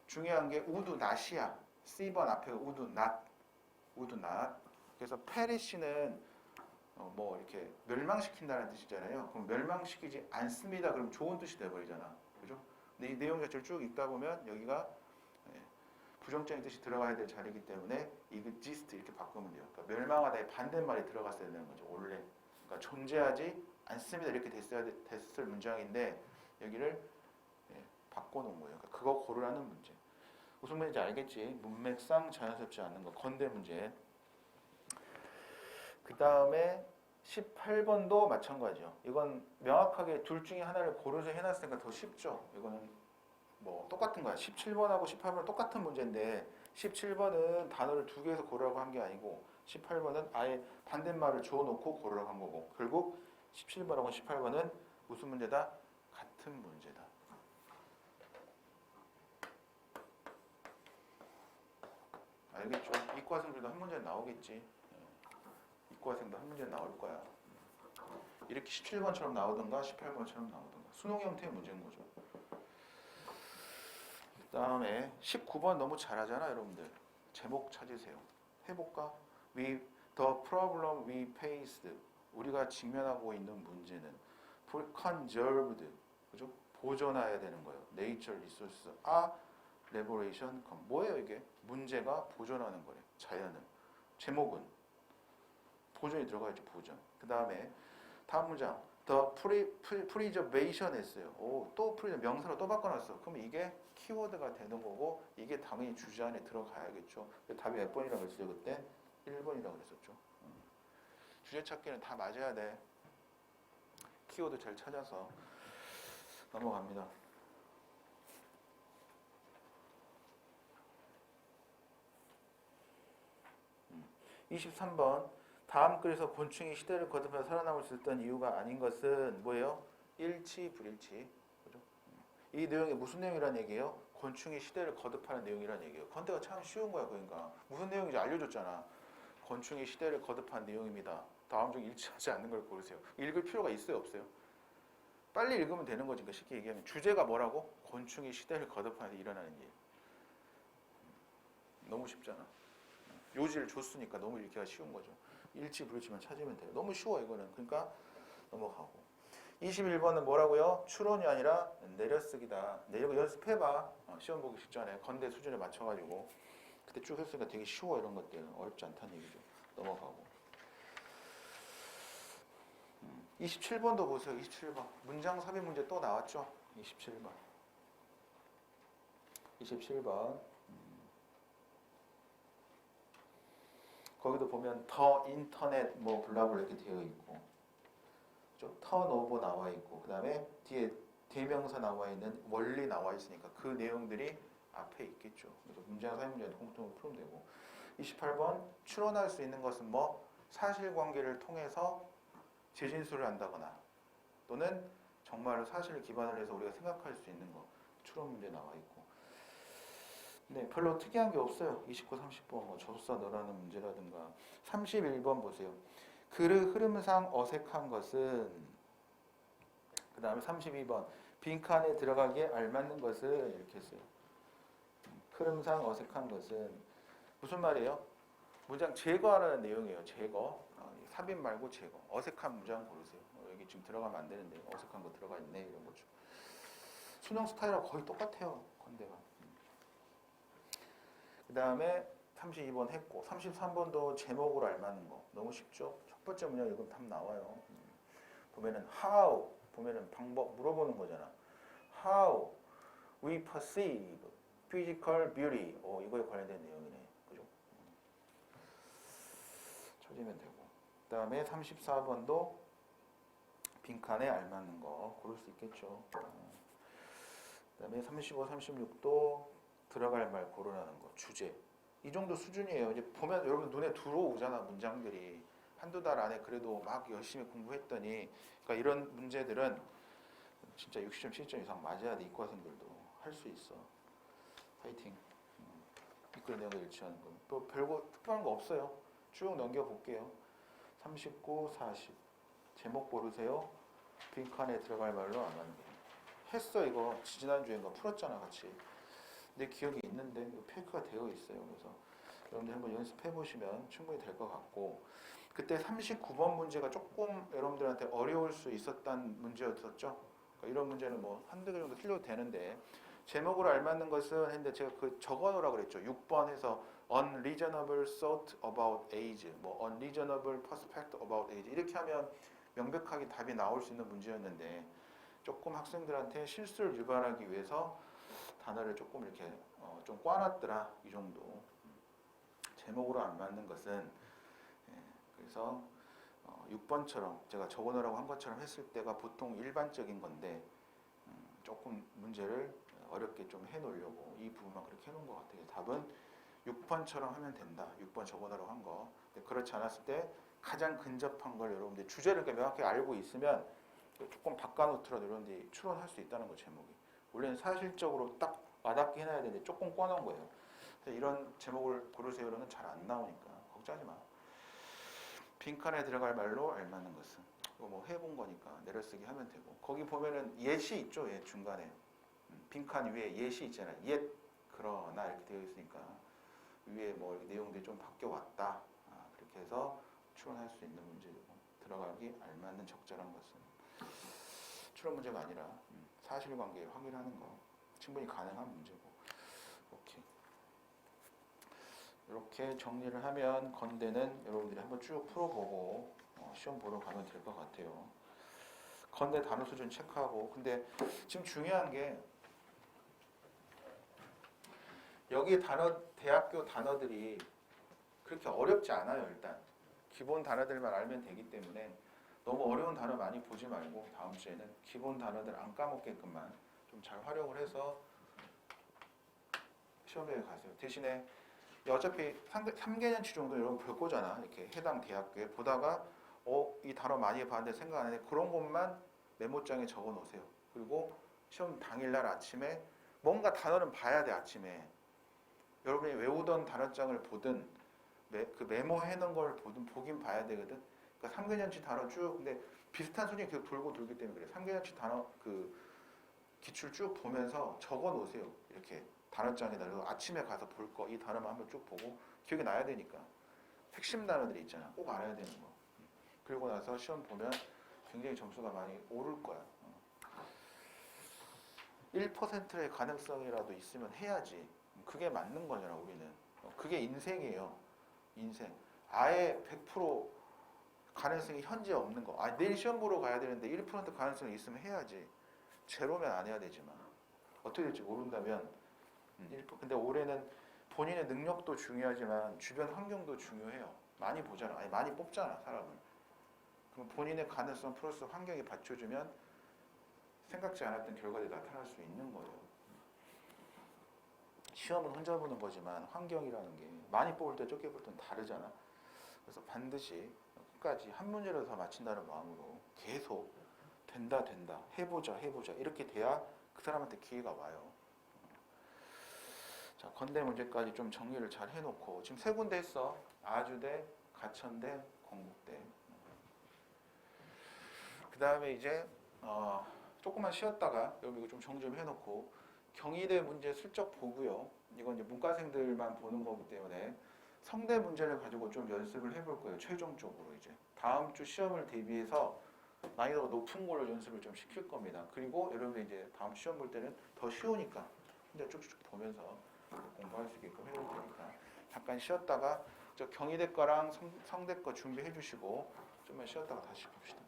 Speaker 1: 중요한 게 우드 낫이야. C번 앞에 우드 낫. 그래서 페리시는 뭐 이렇게 멸망시킨다는 뜻이잖아요. 그럼 멸망시키지 않습니다. 그럼 좋은 뜻이 돼버리잖아. 그죠? 근데 이 내용 자체를 쭉 읽다 보면 여기가 부정적인 뜻이 들어가야 될 자리이기 때문에 exist 이렇게 바꾸면 돼요. 그러니까 멸망하다의 반대말이 들어갔어야 되는 거죠. 원래. 그러니까 존재하지 않습니다. 이렇게 됐을 문장인데 여기를 바꿔놓은 거예요. 그러니까 그거 고르라는 문제. 무슨 문제인지 알겠지? 문맥상 자연스럽지 않는 거. 건대 문제. 그 다음에 18번도 마찬가지죠. 이건 명확하게 둘 중에 하나를 고르서 해놨으니까 더 쉽죠. 이거는 뭐 똑같은 거야. 17번하고 18번은 똑같은 문제인데 17번은 단어를 두 개에서 고르라고 한 게 아니고 18번은 아예 반대말을 줘놓고 고르라고 한 거고 결국 17번하고 18번은 무슨 문제다? 같은 문제다. 알겠죠? 이과생들도 한 문제 나오겠지. 이과생도 한 문제 나올 거야. 이렇게 17번처럼 나오든가 18번처럼 나오든가 수능 형태의 문제인 거죠. 그 다음에 19번 너무 잘하잖아 여러분들. 제목 찾으세요. 해볼까? The problem we faced. 우리가 직면하고 있는 문제는 conserved. 그죠? 보존해야 되는 거예요. Nature resources are liberation. 뭐예요 이게? 문제가 보존하는 거래. 자연을. 제목은 보존이 들어가 있죠. 보존. 그 다음에 다음 문장 The preservation 했어요. 또 명사로 또 바꿔놨어. 그럼 이게 키워드가 되는 거고 이게 당연히 주제 안에 들어가야겠죠. 답이 몇 번이라고 했어요 그때? 1번이라고 그랬었죠. 주제 찾기는 다 맞아야 돼. 키워드 잘 찾아서 넘어갑니다. 23번 다음 글에서 곤충이 시대를 거듭해 살아남을 수 있던 이유가 아닌 것은 뭐예요? 일치, 불일치. 그죠? 이 내용이 무슨 내용이란 얘기예요? 곤충이 시대를 거듭하는 내용이란 얘기예요. 컨테가 참 쉬운 거야, 그러니까. 무슨 내용인지 알려줬잖아. 곤충이 시대를 거듭한 내용입니다. 다음 중 일치하지 않는 걸 고르세요. 읽을 필요가 있어요, 없어요? 빨리 읽으면 되는 거지. 그러니까 쉽게 얘기하면 주제가 뭐라고? 곤충이 시대를 거듭하는 데 일어나는 일. 너무 쉽잖아. 요지를 줬으니까 너무 읽기가 쉬운 거죠. 일치 불일치만 찾으면 돼요. 너무 쉬워 이거는. 그러니까 넘어가고. 21번은 뭐라고요? 추론이 아니라 내려쓰기다. 내려고 연습해봐. 시험 보기 직전에 건대 수준에 맞춰가지고 그때 쭉 했으니까 되게 쉬워. 이런 것들 어렵지 않다는 얘기죠. 넘어가고. 27번도 보세요. 27번 문장 삽입 문제 또 나왔죠. 27번 거기도 보면 더 인터넷 뭐 블라블라 이렇게 되어 있고 턴오버 나와 있고 그 다음에 뒤에 대명사 나와 있는 원리 나와 있으니까 그 내용들이 앞에 있겠죠. 그래서 문장 삽입 문제는 공통으로 풀면 되고 28번 추론할 수 있는 것은 뭐 사실관계를 통해서 재진술을 한다거나 또는 정말로 사실을 기반으로 해서 우리가 생각할 수 있는 거 추론 문제 나와 있고 네, 별로 특이한 게 없어요. 29, 30번 뭐 접사 너라는 문제라든가 31번 보세요. 글의 흐름상 어색한 것은 그 다음에 32번 빈칸에 들어가기에 알맞는 것은 이렇게 했어요. 흐름상 어색한 것은 무슨 말이에요? 문장 제거하라는 내용이에요. 제거. 삽입 말고 제거. 어색한 문장 고르세요. 여기 지금 들어가면 안 되는데 어색한 거 들어가 있네 이런 거죠. 수능 스타일하고 거의 똑같아요. 건대가. 그 다음에 32번 했고 33번도 제목으로 알맞는 거 너무 쉽죠? 첫 번째 문장 읽으면 답 나와요. 보면은 how 보면은 방법 물어보는 거잖아. How we perceive physical beauty. 이거에 관련된 내용이네. 그죠? 찾으면 되고. 그다음에 34번도 빈칸에 알맞는 거 고를 수 있겠죠. 그다음에 35, 36도 들어갈 말 고르라는 거. 주제. 이 정도 수준이에요. 이제 보면 여러분 눈에 들어오잖아, 문장들이. 한두 달 안에 그래도 막 열심히 공부했더니, 그러니까 이런 문제들은 진짜 60점, 70점 이상 맞아야 돼. 이과생들도 할 수 있어. 파이팅. 이끌 내용을 일치하는 거. 또 별거 특별한 거 없어요. 쭉 넘겨볼게요. 39, 40. 제목 고르세요. 빈칸에 들어갈 말로 안 하는 거. 했어 이거. 지난주인가 풀었잖아 같이. 내 기억이 있는데 이거 페이크가 되어 있어요. 그래서 여러분들 한번 연습해 보시면 충분히 될 것 같고, 그때 39번 문제가 조금 여러분들한테 어려울 수 있었던 문제였었죠. 그러니까 이런 문제는 뭐 한두 개 정도 틀려도 되는데, 제목으로 알맞는 것은 했는데 제가 그 적어놓으라고 그랬죠. 6번 해서 unreasonable thought about age, 뭐 unreasonable perspective about age 이렇게 하면 명백하게 답이 나올 수 있는 문제였는데, 조금 학생들한테 실수를 유발하기 위해서 단어를 조금 이렇게 좀 꽈놨더라. 이 정도. 제목으로 안 맞는 것은, 그래서 6번처럼 제가 적어놓으라고 한 것처럼 했을 때가 보통 일반적인 건데, 조금 문제를 어렵게 좀 해놓으려고 이 부분만 그렇게 해놓은 것 같아요. 답은 6번처럼 하면 된다. 6번 적어놓으라고 한 거. 그렇지 않았을 때 가장 근접한 걸 여러분들이 주제를 명확히 알고 있으면 조금 바꿔놓더라도 여러분들이 추론할 수 있다는 거. 제목이 원래는 사실적으로 딱 와닿게 해놔야 되는데 조금 꿔놓은 거예요. 이런 제목을 고르세요로는 잘 안 나오니까 걱정하지 마. 빈칸에 들어갈 말로 알맞는 것은, 이거 뭐 해본 거니까 내려쓰기 하면 되고, 거기 보면은 예시 있죠. 예, 중간에 빈칸 위에 예시 있잖아요. 옛 그러나 이렇게 되어 있으니까 위에 뭐 내용들이 좀 바뀌어 왔다. 그렇게 해서 추론할 수 있는 문제고, 들어가기 알맞는 적절한 것은 추론 문제가 아니라 사실관계 확인하는 거 충분히 가능한 문제고. 오케이. 이렇게 정리를 하면 건대는 여러분들이 한번 쭉 풀어보고 시험 보러 가면 될 것 같아요. 건대 단어 수준 체크하고. 근데 지금 중요한 게 여기 단어, 대학교 단어들이 그렇게 어렵지 않아요. 일단 기본 단어들만 알면 되기 때문에 너무 어려운 단어 많이 보지 말고 다음 주에는 기본 단어들 안 까먹게끔만 좀 잘 활용을 해서 시험에 가세요. 대신에 어차피 3개년치 정도 여러분 볼 거잖아. 이렇게 해당 대학교에 보다가 이 단어 많이 봤는데 생각 안 했는데 그런 것만 메모장에 적어 놓으세요. 그리고 시험 당일날 아침에 뭔가 단어는 봐야 돼. 아침에 여러분이 외우던 단어장을 보든 그 메모해 놓은 걸 보든 보긴 봐야 되거든. 그러니까 3개년치 단어 쭉, 근데 비슷한 수준이 계속 돌기 때문에 그래. 3개년치 단어 그 기출 쭉 보면서 적어 놓으세요. 이렇게 단어장에다. 그래서 아침에 가서 볼 거 이 단어만 한번 쭉 보고 기억이 나야 되니까 핵심 단어들이 있잖아. 꼭 알아야 되는 거. 그리고 나서 시험 보면 굉장히 점수가 많이 오를 거야. 1%의 가능성이라도 있으면 해야지. 그게 맞는 거잖아. 우리는 그게 인생이에요. 인생. 아예 100% 가능성이 현재 없는 거. 내일 시험 보러 가야 되는데 1% 가능성이 있으면 해야지. 제로면 안 해야 되지만 어떻게 될지 모른다면. 근데 올해는 본인의 능력도 중요하지만 주변 환경도 중요해요. 많이 보잖아. 많이 뽑잖아 사람을. 그럼 본인의 가능성 플러스 환경이 받쳐주면 생각지 않았던 결과들이 나타날 수 있는 거예요. 시험은 혼자 보는 거지만 환경이라는 게 많이 뽑을 때 적게 뽑을 때는 다르잖아. 그래서 반드시 끝까지 한 문제라도 더 맞힌다는 마음으로 계속 된다 해보자 이렇게 돼야 그 사람한테 기회가 와요. 자, 건대 문제까지 좀 정리를 잘 해놓고 지금 세 군데 했어. 아주대, 가천대, 건국대. 그 다음에 이제 조금만 쉬었다가 여러분 이거 좀 정리 좀 해놓고 경희대 문제 슬쩍 보고요. 이건 이제 문과생들만 보는 거기 때문에 성대 문제를 가지고 좀 연습을 해볼 거예요. 최종적으로 이제 다음 주 시험을 대비해서 난이도가 높은 걸로 연습을 좀 시킬 겁니다. 그리고 여러분이 이제 다음 시험 볼 때는 더 쉬우니까 혼자 쭉쭉 보면서 공부할 수 있게끔 해볼 테니까 잠깐 쉬었다가 저 경희대 거랑 성대 거 준비해 주시고 좀만 쉬었다가 다시 봅시다.